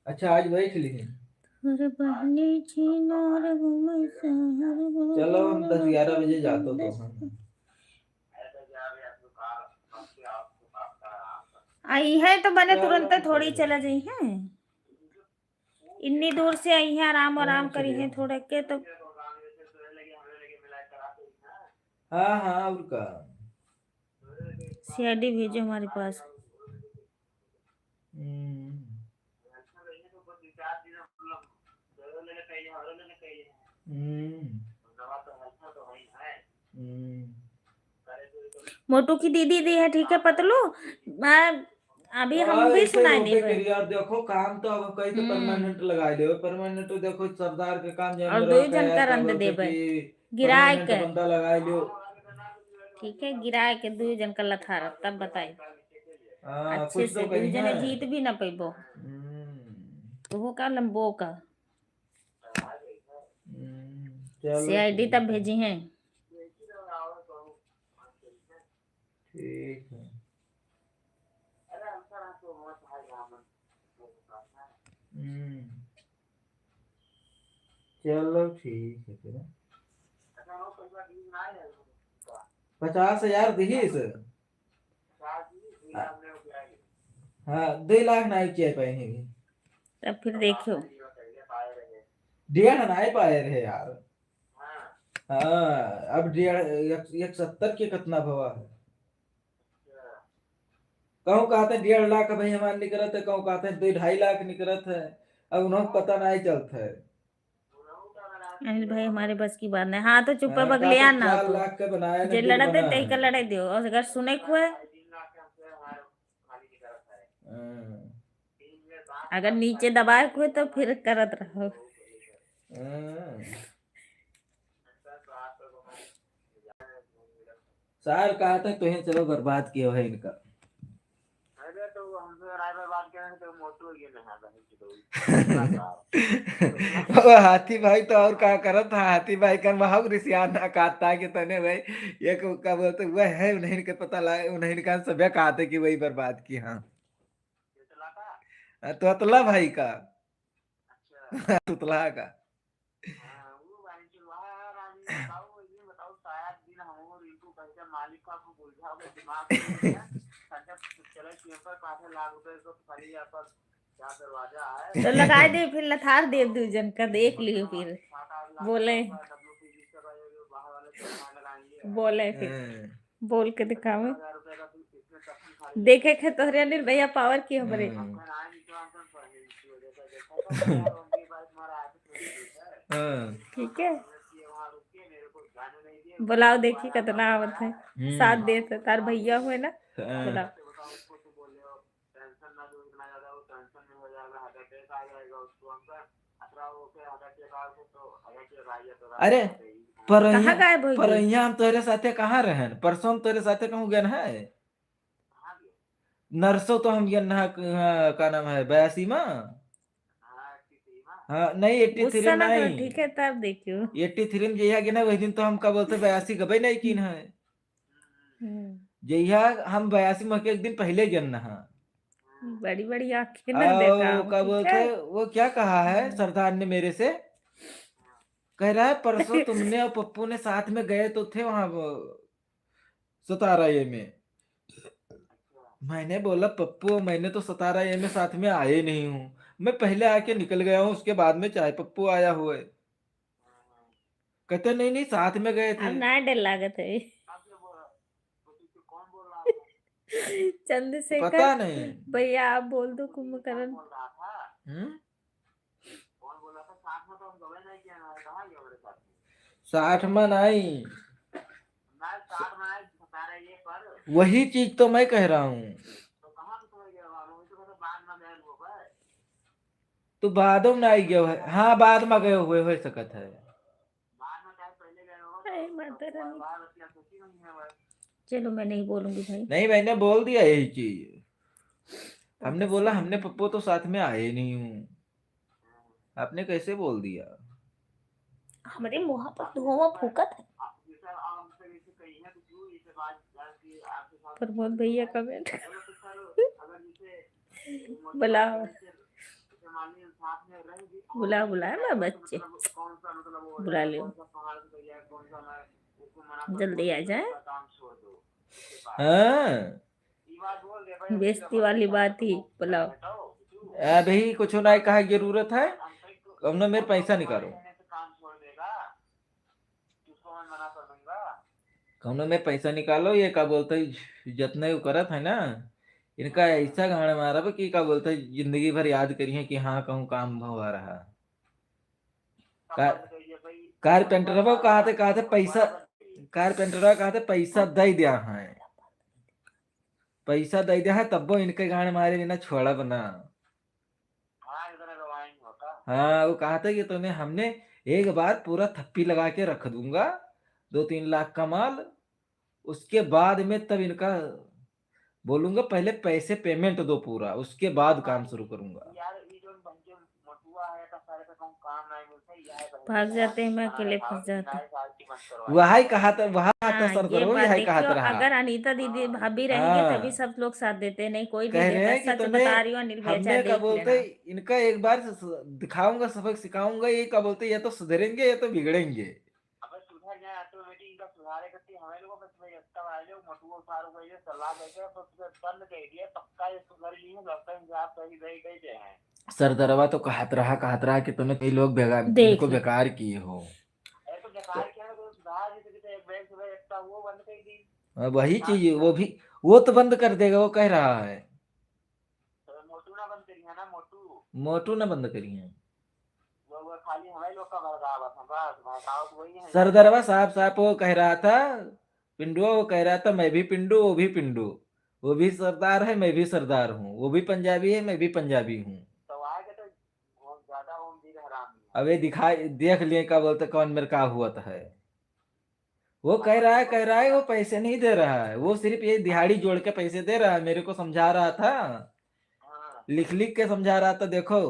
अच्छा आज बैठ ली हैं। चलो हम 10-11 बजे जाते तो हम। आई है तो मैंने तुरंत थोड़ी चला जाई है, इतनी दूर से आई है, आराम आराम करी है थोड़ा के तो। हाँ हाँ उसका। सीआईडी भेजो हमारे पास। मोटू की दीदी दी है, ठीक है पतलू। मैं अभी हम भी ऐसे ही सुनाई होबे देबे। करी यार, देखो काम तो अब कहीं तो परमानेंट लगा दे। परमानेंट तो देखो सरदार के काम जन और में दो रह के जन यार का क्या रंद बोलते देबे, कि गिराए परमानेंट के। बंदा लगा लियो। ठीक है, गिराए के 2 जन का लथार तब बताई। हाँ अच्छे कुछ से तो 2 कहीं है। जने जीत भी ना पैबो। तो वो का लंबो का चलो सीआईडी ठीक तब है। भेजी हैं। ठीक है। चलो ठीक है फिर। 50,000 दीस। हाँ 2 लाख नहीं चाहिए पाएंगे। तब फिर देखियो। 1.5 नहीं पाए रहे यार। हाँ अब 170 के कितना भवा है। कहूँ कहते 1.5 लाख भाई हमारे निकलत है, कहूँ कहते 2-2.5 लाख निकलत है। अब उन्हें पता नहीं चलता है। अनिल भाई हमारे बस की बात नहीं। हाँ तो चुप बगले कहते ना 4 तो लाख का बनाया ना जे बिल लड़ते बना तही है। का लड़ाई दियो, और अगर सुने को है अगर नीचे दबाए को है तो फिर करत रहो। सार कहते तुहे चलो बर्बाद किया है इनका। वो हाथी भाई तो और क्या करत था। हाथी भाई का महक रिसियाना कहता कि तने भाई ये क्या बोलते वह है उन्हें के पता लगा, उन्हें का सब कहते कि वही बर्बाद की। हाँ तो अतला भाई का तुतला का। तो लगाए दे फिर लथार दे 2 जन का, देख लियो फिर बोले बोले फिर बोल के दिखावे। देखे के तोहरे अनिल भैया पावर की हमरे। ठीक है बुलाओ, देखी कितना आवत है। साथ देते तार भैया हुए ना, बुलाओ। तो टेंशन ना दो इतना ज्यादा, वो टेंशन में हो जाएगा, हार्ट अटैक आ जाएगा उसको। हमका खतरा हो के हार्ट अटैक आ गया तो हार्ट अटैक आ गया तो रात अरे को ही पर कहाँ गायब हो पर गई? हम तोरे साथे कहाँ रहन, परसों हम तोरे साथे कहूँ गन है कहाँ गया? नरसों तो हम गन है, का नाम है बयासी में। हाँ किसी में हाँ नहीं 83 गुस्सा में ना करो, नहीं, ठीक है? तब देखियो। 83 में जहिया गिना वही दिन तो हम का बोलते 82 गबे नहीं किन है। जहिया हम 82 में के एक दिन पहले गिन है। बड़ी बड़ी आंखें ना दिखाओ, क्या ठीक बोलते है? वो क्या कहा है सरदार ने मेरे से, कह रहा है परसों तुमने और पप्पू ने साथ में गए तो थे वहां सतारा ये में। मैंने बोला पप्पू मैंने तो सतारा ये में साथ में आए नहीं हूँ, मैं पहले आके निकल गया हूँ, उसके बाद में चाहे पप्पू आया हुआ है। कहते नहीं नहीं साथ में गए थे। अब ना डर लागत है। आपने बोला तो तुझे कौन बोल रहा था? चंद्रशेखर पता नहीं। भैया आप बोल दो कौन कुंभकर्ण। बोल रहा था? हम्म कौन बोला था साथ में? तो हम गए नहीं किया ना, कहाँ गया मेरे साथ में? 60 में नहीं, मैं साथ में आया बता रहे ये पर, वही चीज तो मैं कह रहा हूँ। तो कहाँ से तुम्हें गया मालूम? तो मतलब बाद में गए हो गए, तो बाद में नहीं गए है, हाँ बाद में गए हुए हो सकत है। बाद में चाहे पहले गए हो अरे तो माता रानी, बार बतिया सोची नहीं है भाई। चलो मैं नहीं बोलूंगी भाई। नहीं मैंने बोल दिया यही चीज, हमने बहुत बोला सही हमने है। पप्पू तो साथ में आए नहीं हूँ, आपने कैसे बोल दिया। हमारे मुंह पर धुआं फूकत है। जैसे आप से जैसे कही है तो क्यों इसे बात कि आपके साथ प्रमोद भैया कमेंट बोलो तो सर, अगर जैसे बुलाओ, जैसे मान लीजिए साथ में रहेगी बुला बुलाए मैं तो बच्चे, मतलब कौन सा मतलब वो हो बुला जाएगा, लियो, कौन सा पहाड़ से तैयार, कौन सा मैं उसको मना कर दूं जल्दी आ तो जाए। उसका काम छोड़ दो उसके पास। हाँ ये बात बोल दे भाई, अपनी बेइज्जती जगह पे वाली जाके बात तो ही वो बुलाओ। हटाओ क्यों? भाई कुछ नहीं कहा जरूरत है, अंतरिक तो कब ना मेरे कौन सा पैसा तुम्हारे निकालो, कहने से काम छोड़ देगा, उसको मैं मना कर दूंगा? कब ना मेरे पैसा निकालो। ये क्या बोलते है, जितने वो करत है ना, इनका ऐसा गाना मारा बा कि क्या बोलते है जिंदगी भर याद करिए कि हाँ कहूँ काम हुआ रहा। सब कार बंद करिए भाई, एक बार कारपेंटर वो सारा काम कहा थे करो पैसा, दोबारा बंद करिए। कारपेंटर कहा थे पैसा दे दिया है, पैसा दे दिया है तब वो इनके गाने मारे बिना छोड़ा बना। हाँ इधर रवाई नहीं होता। हाँ वो कहा था कि तुम्हें हमने एक बार पूरा थप्पी लगा के रख दूंगा 2-3 लाख का माल, उसके बाद में तब इनका बोलूंगा पहले पैसे पेमेंट दो पूरा, उसके बाद हाँ काम शुरू करूंगा। यार ये जो बंके मटुआ है तो सारे का काम नहीं मिलता, ये है भाग बंके जाते हैं, मैं बना अकेले रखा फंस है, जाते हैं। नए साल की बंद करवाई वही है। कहा था, वहां था हाँ ये सरदरो बात यही कहा देखियो, रहा। अगर अनीता दीदी हाँ भाभी रहेंगे तभी हाँ सब लोग साथ देते हैं, नहीं कोई नहीं कह रहे देता, हैं कि सच बता तुम्हें रही हूँ अनिल भैया, चाहे हमने क्या देख बोलते लेना। इनका एक बार दिखाऊंगा सबक सिखाऊंगा, ये क्या बोलते या तो सुधरेंगे या तो बिगड़ेंगे। अबे सुधर जाए ऑटोमेटिक, इनका सुधारे करती हमें लोगों को भाई अच्छा वाले मटुआ सारू को ये सलाह देके तो बंद कर दिया, पक्का ये सुधर ही है, लगता है आप सही सही कही हैं। सरदरवा तो कहत रहा कि तुम्हें कई लोग बेकार देख इनको लो, बेकार किए हो। अरे तो बेकार किया तो सुधार जैसे कि एक बैंक सुबह एकता वो बंद कर दी, वही साथ चीज वो साथ भी, वो तो बंद कर देगा वो कह रहा है। तो मोटू ना बंद करी है ना, मोटू मोटू ने बंद करी है। वो खाली हमें लोग का भड़का बस, बस भड़काओ तो वही है यहाँ सरदरवा पर। साहब साहब वो कह रहा था, पिंडुआ वो कह रहा था मैं भी पिंडू वो भी पिंडू, वो भी सरदार है मैं भी सरदार हूँ, वो भी पंजाबी है मैं भी पंजाबी हूँ। तो आएगा तो बहुत ज्यादा ओम जी हरामी है। अब ये दिखाई देख लिए क्या बोलते कौन मेरे का हुआ था है। वो अपन तो कह रहा है वो पैसे नहीं दे रहा है, वो सिर्फ ये दिहाड़ी जोड़ के पैसे दे रहा है, मेरे को समझा रहा था, हाँ लिख लिख के समझा रहा था देखो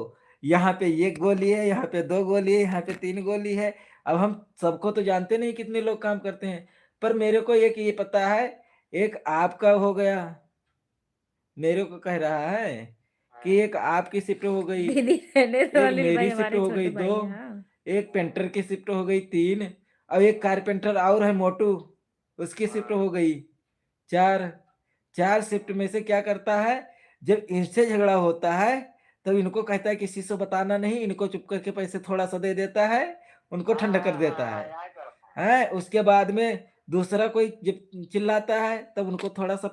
यहाँ पे ये गोली है, यहाँ पे 2 गोली है, यहाँ पे 3 गोली है। अब हम सबको तो जानते नहीं कितने लोग काम करते हैं, पर मेरे को एक ये पता है, एक आपका हो गया, मेरे को कह रहा है कि हाँ एक आपकी शिफ्ट हो गई, दीदी रहने दो, एक अनिल भाई मेरी शिफ्ट हमारे हो छोटे गई 2, भाई हैं। हाँ एक पेंटर की शिफ्ट हो गई 3, अब एक कारपेंटर और है मोटू, उसकी शिफ्ट हाँ हो गई 4। 4 शिफ्ट में से क्या करता है, जब इनसे झगड़ा होता है तब इनको कहता है किसी से बताना नहीं, इनको चुप करके पैसे थोड़ा सा दे देता है, उनको हाँ ठंडा कर हाँ देता हाँ है। यहाँ करता है। हैं उसके बाद में दूसरा कोई जब चिल्लाता है तब उनको थोड़ा सा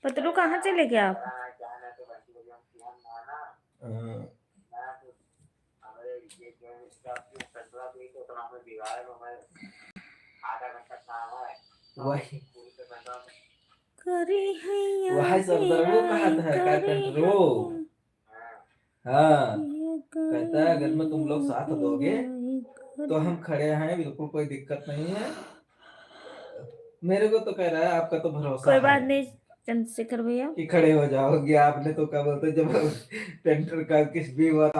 पतलू कहाँ चले गए आप? जाना तो बंटी को हम किया ना हाँ, ना तो हमारे ये जो इसका पेट्रोल भी तो इतना में बिगाड़ है हमारे आधा घंटा काम है वही पूरी से घंटा करी हैया वही सरदार वो कहा था करी कारपेंटर वो। हाँ कहता है अगर मैं तुम लोग साथ दोगे तो हम खड़े हैं, बिल्कुल कोई दिक्कत नहीं है। मेरे को तो कह रहा है आपका तो भरोसा कोई है बात नहीं चंद्रशेखर भैया। कि खड़े हो जाओगे। आपने तो क्या बोलते जब पेंटर का किस भी हुआ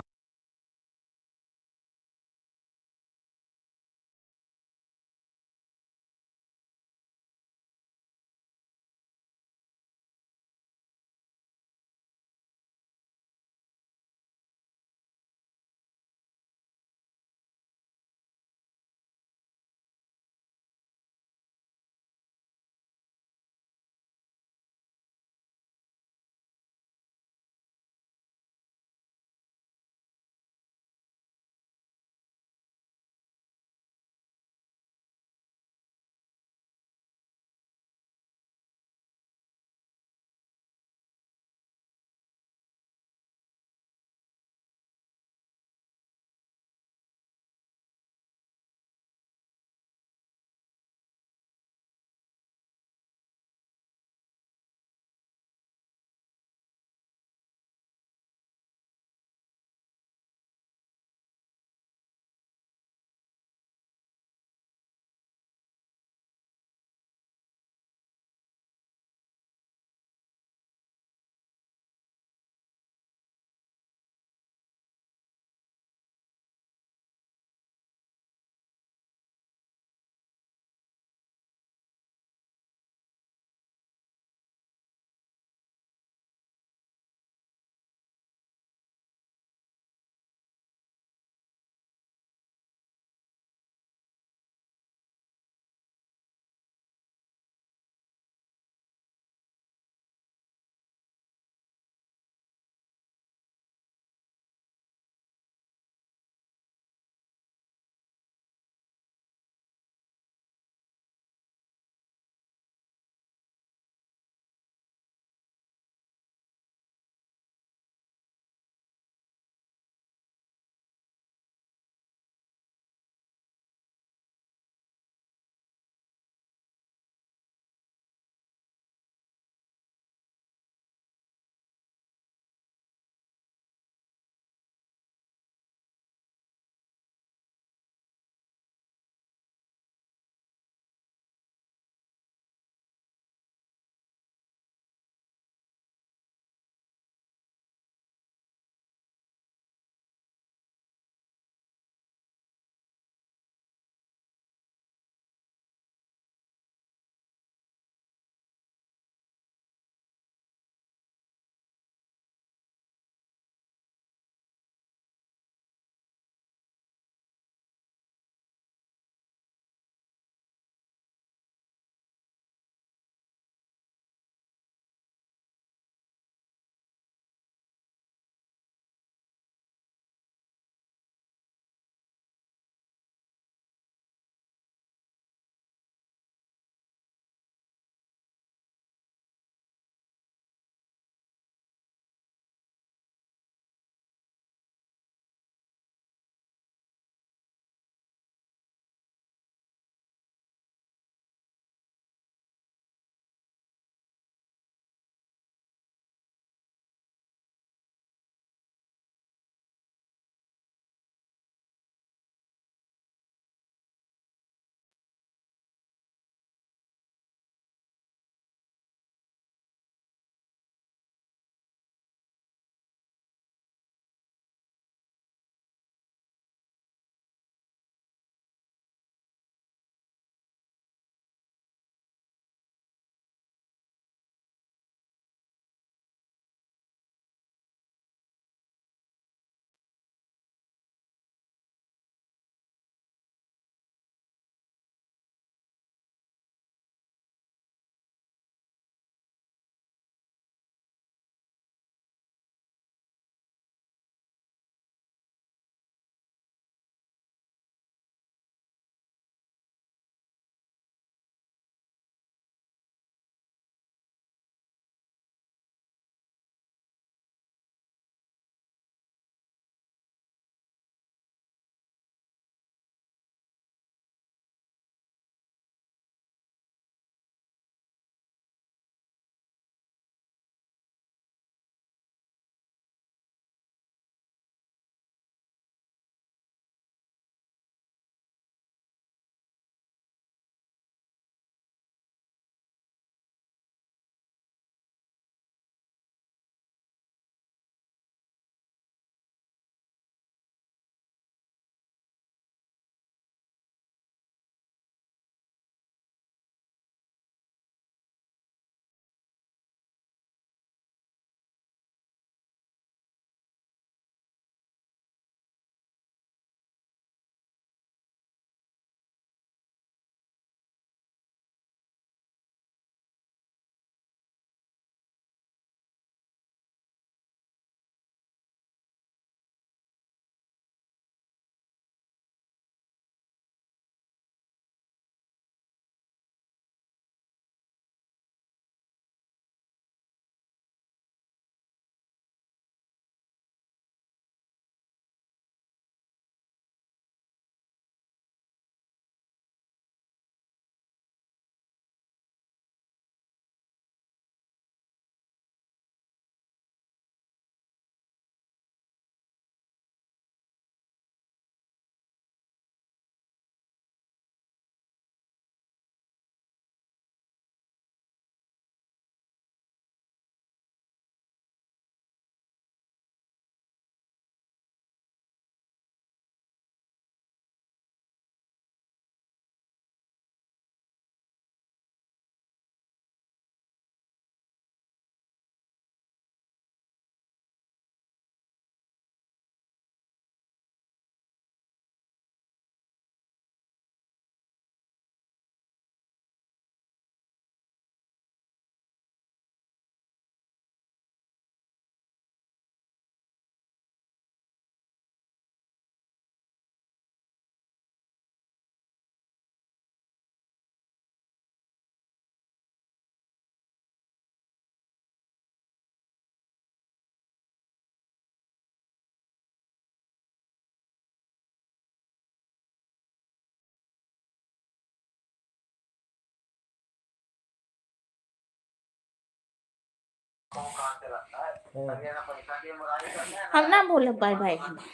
कौन काम से लगता है हाँ, अभी ना पैसा की मुरारी करते हैं हम ना बोले बाय बाय करते हैं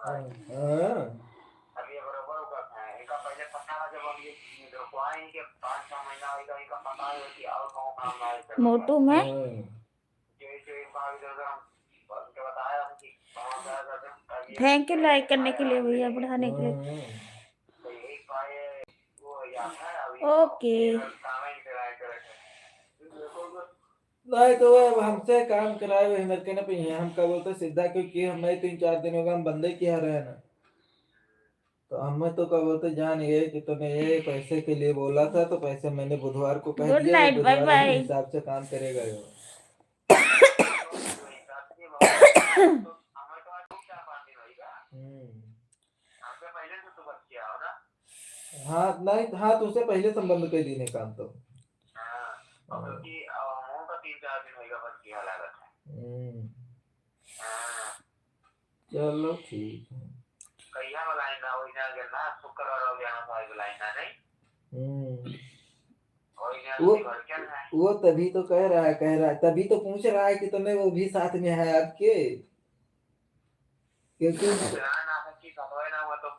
हाँ, अभी ये बराबर करते हैं इनका पहले पता है जब हम ये रुकवाए इनके 5-6 महीना होगा इनका पता है कि और कौन काम ना है मोटू में हाँ, जो इनका इधर उधर हम उनके बताया हम कि कौन सा करते हैं अभी थैंक यू लाइक करने के लिए भैया, बढ़ाने के लिए। हाँ। तो यही पाए वो या है अभी ओके काम ही कराए करे नहीं तो वो अब हमसे काम कराए हुए मेरे के ना पे हम क्या बोलते सीधा, क्योंकि हमें 3-4 दिन होगा हम बंदे किया रहे ना, तो हमें तो क्या बोलते जान ये कि तूने ये पैसे के लिए बोला था, तो पैसे मैंने बुधवार को कह गुड दिया, ये नाइट, बाय बुधवार ही बाय। हिसाब से काम करेगा ये। हमें तो आज 4-5 दिन होगा हमसे पहले से तो बच किया हो ना हाँ नहीं, हाँ तो उससे पहले संबंध कर दी ने काम तो। हाँ क्योंकि हम का 3-4 दिन होगा बच किया लागत है हाँ चलो ठीक है। कहिया वाला ना होई ना गना शुक्रवार हो गया ना भाई वाला ना नहीं होई ना वो घर क्या है वो तभी तो कह रहा है तभी तो पूछ रहा है कि तुम्हें वो भी साथ में है आपके, क्योंकि ना की खबर ना हुआ तो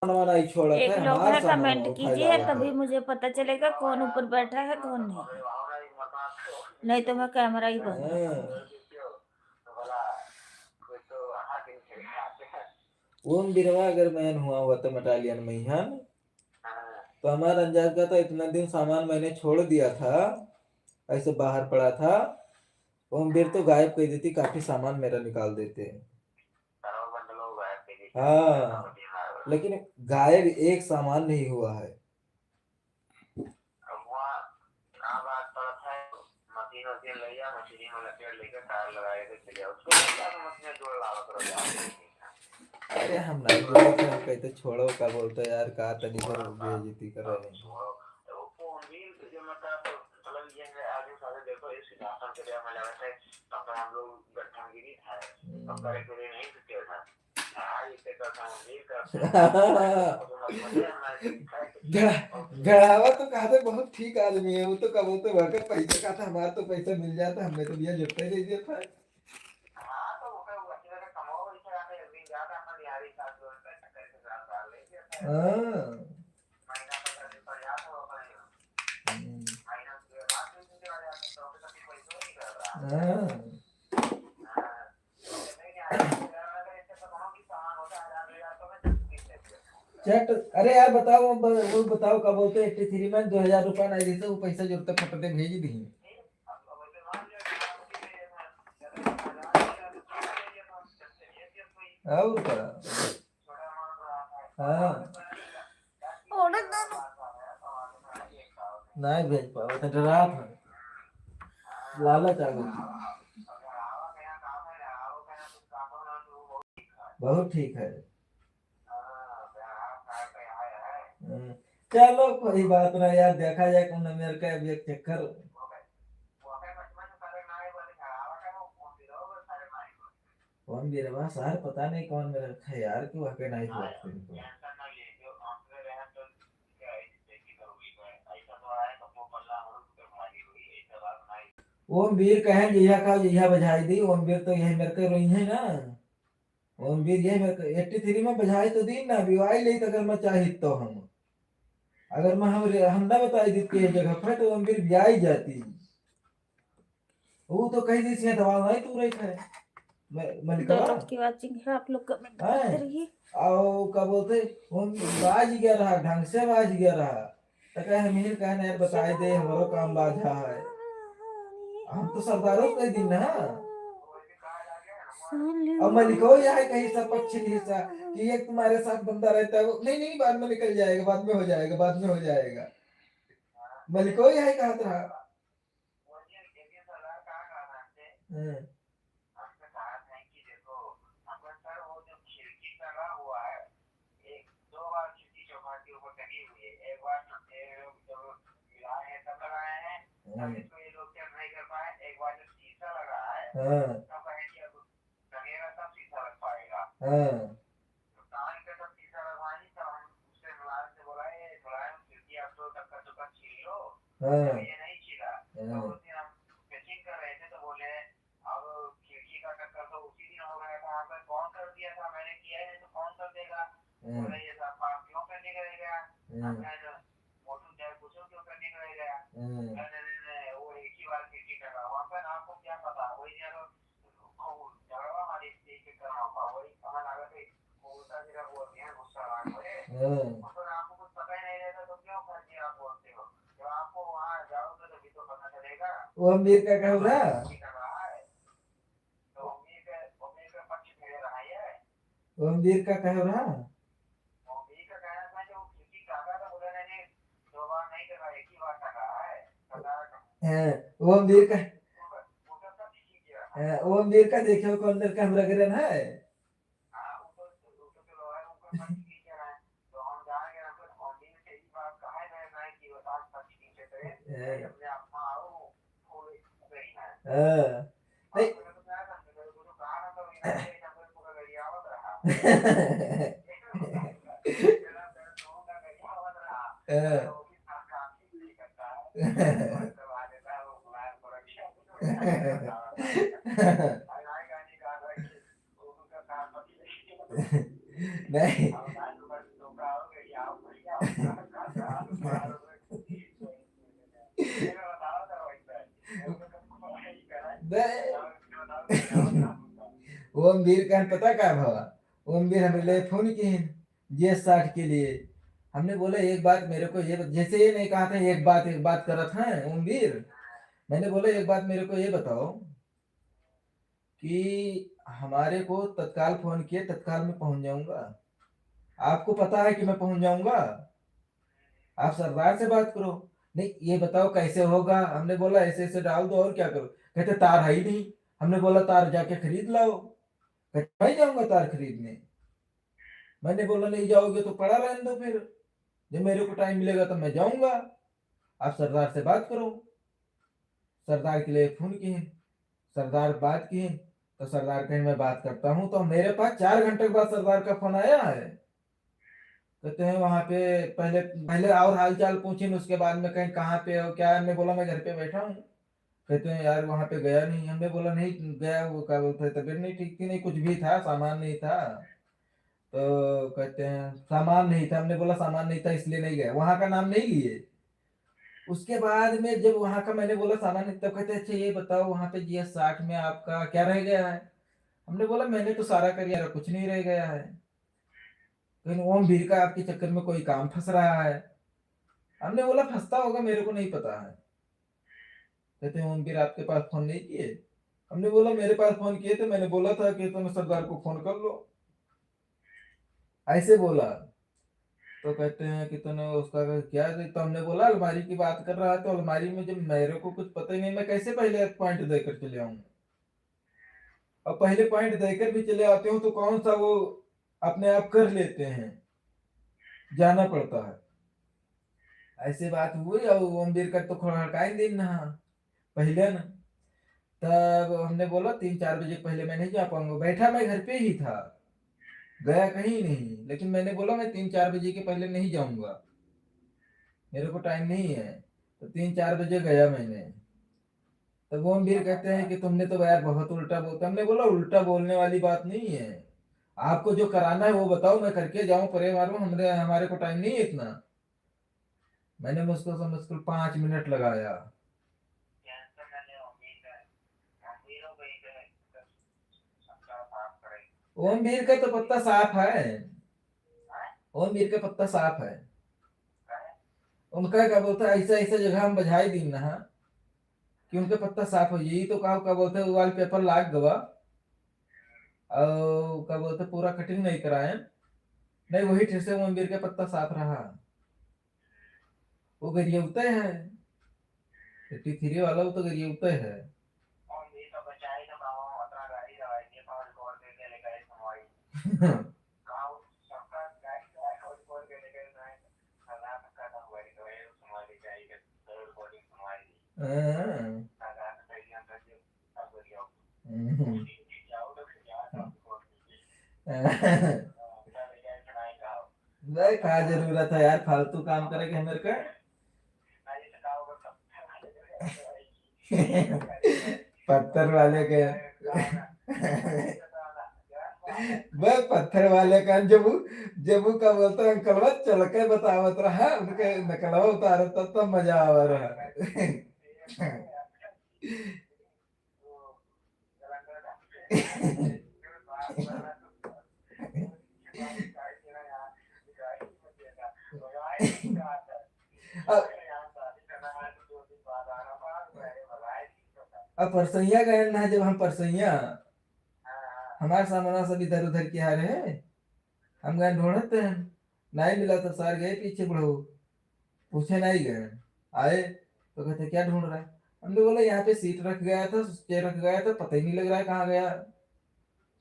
मनवा नहीं छोड़ा एक था, लोग हमार है सामान कमेंट उठाए कीजिए, जावा तभी था। मुझे पता चलेगा कौन ऊपर बैठा है कौन नहीं, नहीं तो मैं कैमरा ही बंद रखूंगी। वो बिरवा अगर मैन हुआ तो मटालियन में ही है, तो हमारा अंजाज का था इतना दिन सामान मैंने छोड़ दिया था, ऐसे बाहर पड़ा था, वो बिर तो गायब कर देती, काफी सामान मेरा निकाल देते। हाँ लेकिन गायब एक सामान नहीं हुआ है। अरे हम नहीं बोले थे, हम कहते छोड़ो, क्या बोलते यार, कहा तनी घर बेइज्जती कर रहे हैं। गढ़ावा तो कहा था बहुत ठीक आदमी है, वो तो क्या बोलते वहाँ पैसा कहा था, हमारा तो पैसा मिल जाता, हमने तो भैया जुटते दे दिया था। हाँ हाँ चट, अरे यार बताओ, वो बताओ क्या बोलते 83 में 2000 रुपया नहीं देते, वो पैसा जो तक फटते भेज दी और क्या। हाँ नहीं भेज पाओ तो डरा था, लालच आ गई, बहुत ठीक है। चलो कोई बात ना यार, देखा जाए कौन मेरे का अभी एक चक्कर। कौन भी रहा सर, पता नहीं कौन मेरा रखा है यार, क्यों आके नहीं हुआ इनको। ओम वीर कहें यह का यह बजाई दी, ओम वीर तो यही मेरे को रोई है ना, ओम वीर यही मेरे को 83 में बजाई तो दी ना, विवाह ले तो अगर मैं चाहिए तो हम अगर मैं हम ना बताई देते ये जगह पर तो हम फिर जा ही जाती। वो तो कही दी सी दवा नहीं तू रही है मलिकवा दौलत की वाचिंग है, आप लोग कमेंट हैं करते रहिए। आओ क्या बोलते हम बाज गया रहा ढंग से बाज गया रहा तो कहे हम ही कहने यार बताए दे हमारो काम बाझा है। हम तो सरदारों के दिन ना अब मलिको यह है कहीं सब पक्षी हिस्सा कि एक तुम्हारे साथ बंदा रहता है वो नहीं नहीं बाद में निकल जाएगा बाद में हो जाएगा बाद में हो जाएगा मलिको यह है कहा था। हम्म, हमने कहा था कि देखो हमने सर वो जो खिड़की लगा हुआ है एक दो बार खिड़की चौखट के ऊपर टंगी हुई है। एक बार जब मिलाए हैं तब लगाए हैं तब इसको ये लोग चेक नहीं कर पाए। एक बार जब शीशा लगा है तब कहे कि अब लगेगा तब शीशा लग पाएगा। तो कान पे तब शीशा लगवानी तब हम उससे मुलायम से बोला ये मुलायम खिड़की आप तो टक्कर टक्कर छील लो। ये नहीं छीला तो उस दिन हम चेकिंग कर रहे थे तो बोले अब खिड़की का टक्कर तो उसी दिन हो गया था। आपने कौन कर दिया था? मैंने किया है तो कौन कर देगा? बोले ये सब आप क्यों करने गए गया? हमने जो मोटू चाहे पूछो क्यों करने गए गया? नहीं वो एक ही बार खिड़की टका वहाँ पर आपको क्या पता वही यार झगड़ा हमारी स्टेज पे करना होगा वही हमारा आगे उल्टा सीधा बोलते हैं गुस्सा आगे मतलब आपको कुछ पता ही नहीं रहता तो क्यों करके आप बोलते हो? जब आपको वहाँ जाओगे तो भी तो पता चलेगा। वो अमीर का कहो ना तो उम्मीद का पक्ष मेरे रहा है। वो अमीर का कहो ना उम्मीद का कहना था जो खिड़की कागा था बोले नहीं दो बार नहीं करा एक ही बार करा है वो अमीर का ऊपर तक खींच गया। वो अमीर का देखे को अंदर कैमरा गिरन है हाँ ऊपर तो लोहा है ऊपर तक खींच रहा है तो हम जाएंगे ना फिर होंडी में सही बात कहा है ना कि बता तक खींचे थे अपने आप में आओ फूल गई है नहीं तो क्या करते मेरे को तो कहा ना तो इन्हें जंगल पूरा गड़ी आवत रहा मेरा पैर दोनों का गड़ी आवत रहा वो भी काफी नहीं करता है और करवा देता है वो मुलायम पर रखा आई गानी का रखी वो उनका काम पति नहीं अब ना तो बस तो का हो गई आओ भैया का मेरा बताओ तो वैसे वो अमीर का पता क्या भावा वो अमीर हमें ले फोन किए GS60 के लिए हमने बोला एक बात मेरे को ये जैसे ये नहीं कहा था एक बात कर रहा था अमीर मैंने बोला एक बात मेरे को ये बताओ कि हमारे को तत्काल फोन किए तत्काल में पहुंच जाऊंगा आपको पता है कि मैं पहुंच जाऊंगा आप सरदार से बात करो नहीं ये बताओ कैसे होगा हमने बोला ऐसे ऐसे डाल दो और क्या करो कहते तार है ही नहीं हमने बोला तार जाके खरीद लाओ कहते मैं जाऊंगा तार खरीदने मैंने बोला नहीं जाओगे तो पड़ा रहने दो फिर जब मेरे को टाइम मिलेगा तो मैं जाऊंगा आप सरदार से बात करो सरदार के लिए फोन किए सरदार बात किए तो सरदार कहीं मैं बात करता हूँ तो मेरे पास 4 घंटे के बाद सरदार का फोन आया है कहते हैं वहां पे पहले पहले और हाल चाल पूछे उसके बाद में कहीं कहाँ पे हो क्या हमने बोला मैं घर पे बैठा हूँ कहते हैं यार वहां पे गया नहीं हमने बोला नहीं गया वो क्या बोलते तबीयत नहीं ठीक थी नहीं कुछ भी था सामान नहीं था तो कहते हैं सामान नहीं था हमने बोला सामान नहीं था इसलिए नहीं गया वहां का नाम नहीं लिए उसके बाद में जब वहां का मैंने बोला सामान नहीं तब कहते अच्छा ये बताओ वहां पे GS60 में आपका क्या रह गया है हमने बोला मैंने तो सारा कर लिया कुछ नहीं रह गया है लेकिन ओम भीर का आपके चक्कर में कोई काम फंस रहा है हमने बोला फंसता होगा मेरे को नहीं पता है कहते हैं ओम भीर आपके पास फोन नहीं किए हमने बोला मेरे पास फोन किए थे मैंने बोला था कि तुम सरदार को फोन कर लो ऐसे बोला तो कहते हैं कि तूने उसका क्या तो हमने बोला अलमारी की बात कर रहा है तो अलमारी में जब मेरे को कुछ पता ही नहीं मैं कैसे पहले पॉइंट देकर चले आऊँ और पहले पॉइंट देकर भी चले आते हूँ तो कौन सा वो अपने आप कर लेते हैं जाना पड़ता है ऐसे बात हुई और अम्बीर का तो खड़काई दिन ना पहले ना तब हमने बोला 3-4 बजे पहले मैं नहीं जा पाऊंगा बैठा मैं घर पे ही था गया कहीं नहीं लेकिन मैंने बोला मैं 3-4 बजे के पहले नहीं जाऊंगा मेरे को टाइम नहीं है तो 3-4 बजे गया मैंने तब वो अम्बीर कहते हैं कि तुमने तो यार बहुत उल्टा बोलता हमने बोला उल्टा बोलने वाली बात नहीं है आपको जो कराना है वो बताओ मैं करके जाऊं परे मारूं हमारे को टाइम नहीं है इतना मैंने मुश्किल 5 मिनट लगाया। टेंशन न ले, मम्मी लोग गई थे अच्छा साफ करेगी। ओम वीर का तो पत्ता साफ है। ओम वीर का पत्ता साफ है। उनका क्या बोलता है, ऐसा ऐसा जगह हम बजाई दी ना कि उनका पत्ता साफ हो, यही तो कहा क्या बोलते वॉल पेपर लाग गवा और क्या बोलते पूरा कटिंग नहीं कराए, नहीं वही ठीक से मंदिर का पत्ता साफ रहा। वो गरियाउता है 83 वाला, वो तो गरियाउता है। मम्मी तो बचाई तो गाँव अपना गाड़ी लगाई थी और रिकॉर्ड करके ले गए सुनवाई गाँव सबका गाड़ी रिकॉर्ड के ले गए ना सजा का था हुआ तो ये सुनवाई जाई के रिकॉर्डिंग सुनवाई सजा का ये अंदर जो अब गरियाउ जाओ तो क्या रिकॉर्ड भाई का जरूरत है यार फालतू काम करे के मेरे का। पत्थर वाले के वह पत्थर वाले का जब का बोलता है अंकलवा चल के बतावत रहा उनके नकलवा उतारा तब मजा आ रहा। अब परसैया गए ना, जब हम परसैया हमारे सामने सब इधर उधर किया रहे, हम गए ढूंढते हैं नहीं मिला तो सर गए पीछे बढ़ो पूछे नहीं गए, आए तो कहते क्या ढूंढ रहा है, हमने बोला यहाँ पे सीट रख गया था चेयर रख गया था पता ही नहीं लग रहा है कहाँ गया,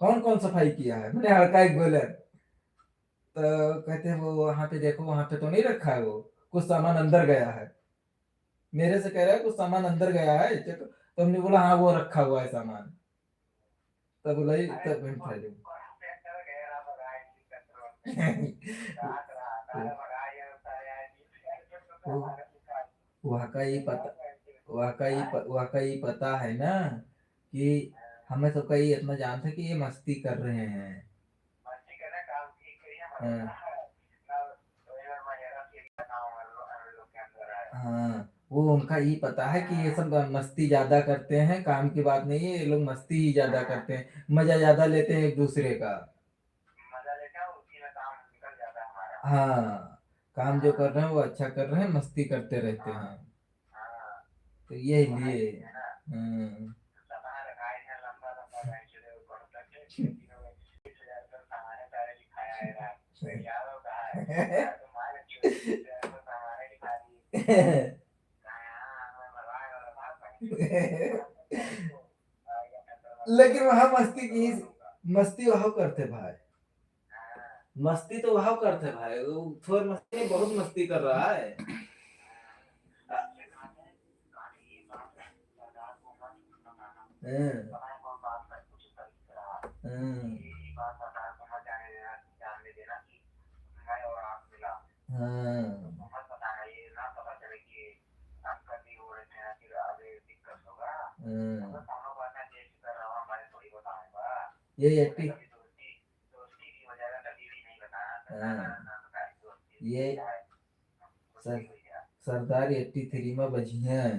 कौन कौन सफाई किया है, मैंने हड़का एक बोले तो कहते हैं वो वहां पे देखो वहां पे तो नहीं रखा है, वो कुछ सामान अंदर गया है, मेरे से कह रहा है कुछ सामान अंदर गया है चेक, तो हमने बोला हाँ वो रखा हुआ है सामान, तब बोला तब हम खा लो। वहाँ का ही पता है ना कि हमें सबका ये इतना जानते कि ये मस्ती कर रहे हैं। हाँ हाँ, वो उनका ही पता है कि ये सब मस्ती ज्यादा करते हैं, काम की बात नहीं है, ये लोग मस्ती ही ज्यादा करते हैं, मजा ज्यादा लेते हैं एक दूसरे का। मजा लेते हैं उसी में काम निकल जाता है हमारा। हाँ काम जो कर रहे हैं वो अच्छा कर रहे हैं, मस्ती करते रहते हैं, तो ये लिए लेकिन वहां मस्ती वहां करते भाई, मस्ती तो वहां करते भाई, वो थोड़ी मस्ती नहीं, बहुत मस्ती कर रहा है। हाँ, हाँ, ये एट्टी ये सर, सरदार 83 में बजिया है।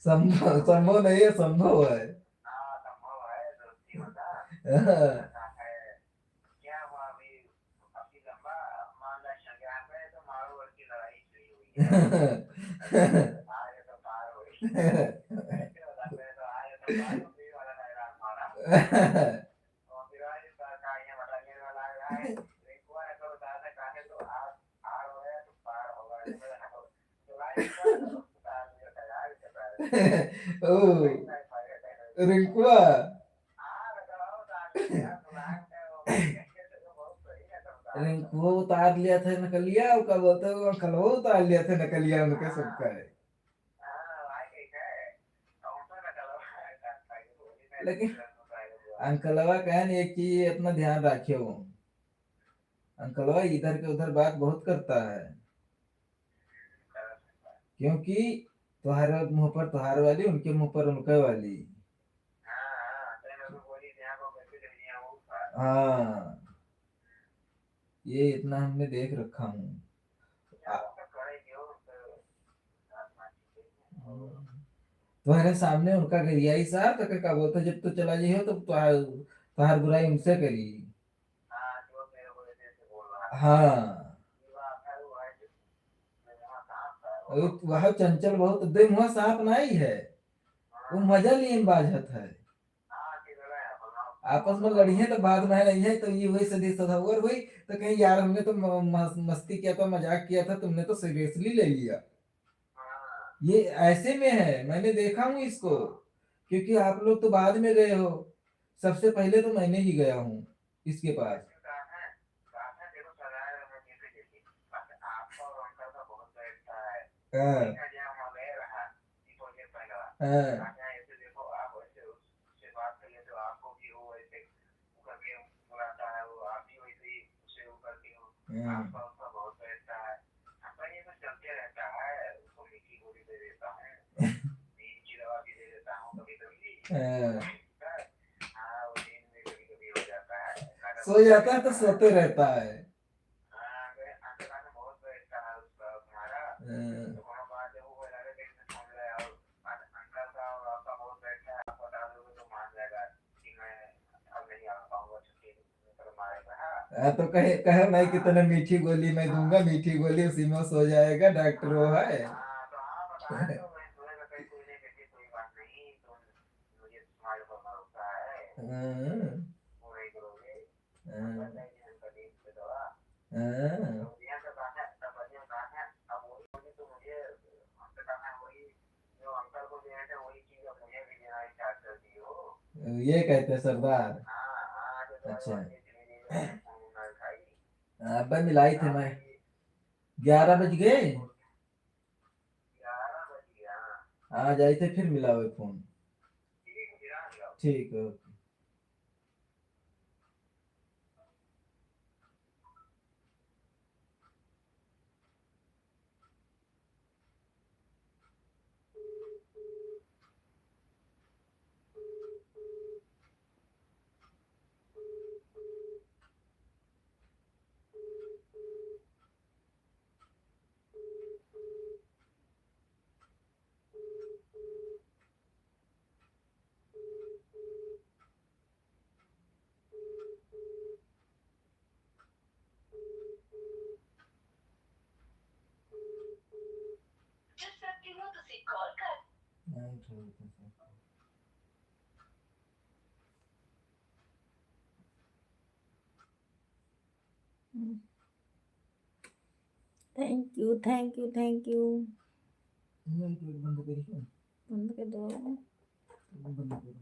संभव नहीं है, संभव है। ओ रिंकुआ रिंकुआ उतार लिया था नकलिया, क्या बोलते हैं अंकलवा उतार लिया था नकलिया उनके सबका है। लेकिन अंकलवा कहन एक चीज अपना ध्यान रखियो, अंकलवा इधर के उधर बात बहुत करता है, क्योंकि तुम्हारे मुंह पर तुम्हार वाली उनके मुंह पर उनके वाली। हाँ, ये इतना हमने देख रखा हूँ। तुम्हारे सामने उनका करिया ही साहब तो क्या बोलते जब तो चला जी हो तो तुहार बुराई उनसे करी। हाँ, वह चंचल बहुत दिन हुआ सांप नहीं है, वो मजा लिए बाजत है। आपस में लड़िए तो बाद में नहीं है तो ये वही सदी सदावर हुई तो कहीं यार हमने तो मस्ती किया था, मजाक किया था, तुमने तो सीरियसली ले लिया। ये ऐसे में है, मैंने देखा हूँ इसको, क्योंकि आप लोग तो बाद में गए हो, सबसे पहले तो मैंने ही गया हूँ इसके पास। हाँ, हाँ, हाँ, हाँ। सो जाता है तो सोते रहता है। हाँ, तो कहे कहे मैं कितने मीठी गोली मैं दूंगा, मीठी गोली उसी में सो जाएगा, डॉक्टर वो है। हाँ, हाँ, हाँ। ये कहते हैं सरदार। अच्छा, अब्बा मिलाई थे मैं, 11 बज गए। आ जाए थे फिर मिलावे फोन। ठीक है। जिस व्यक्ति ਨੂੰ ਤੁਸੀਂ ਕਾਲ ਕਰ thank you, thank you, thank you. बंद करिए, बंद कर दो। बंद करो।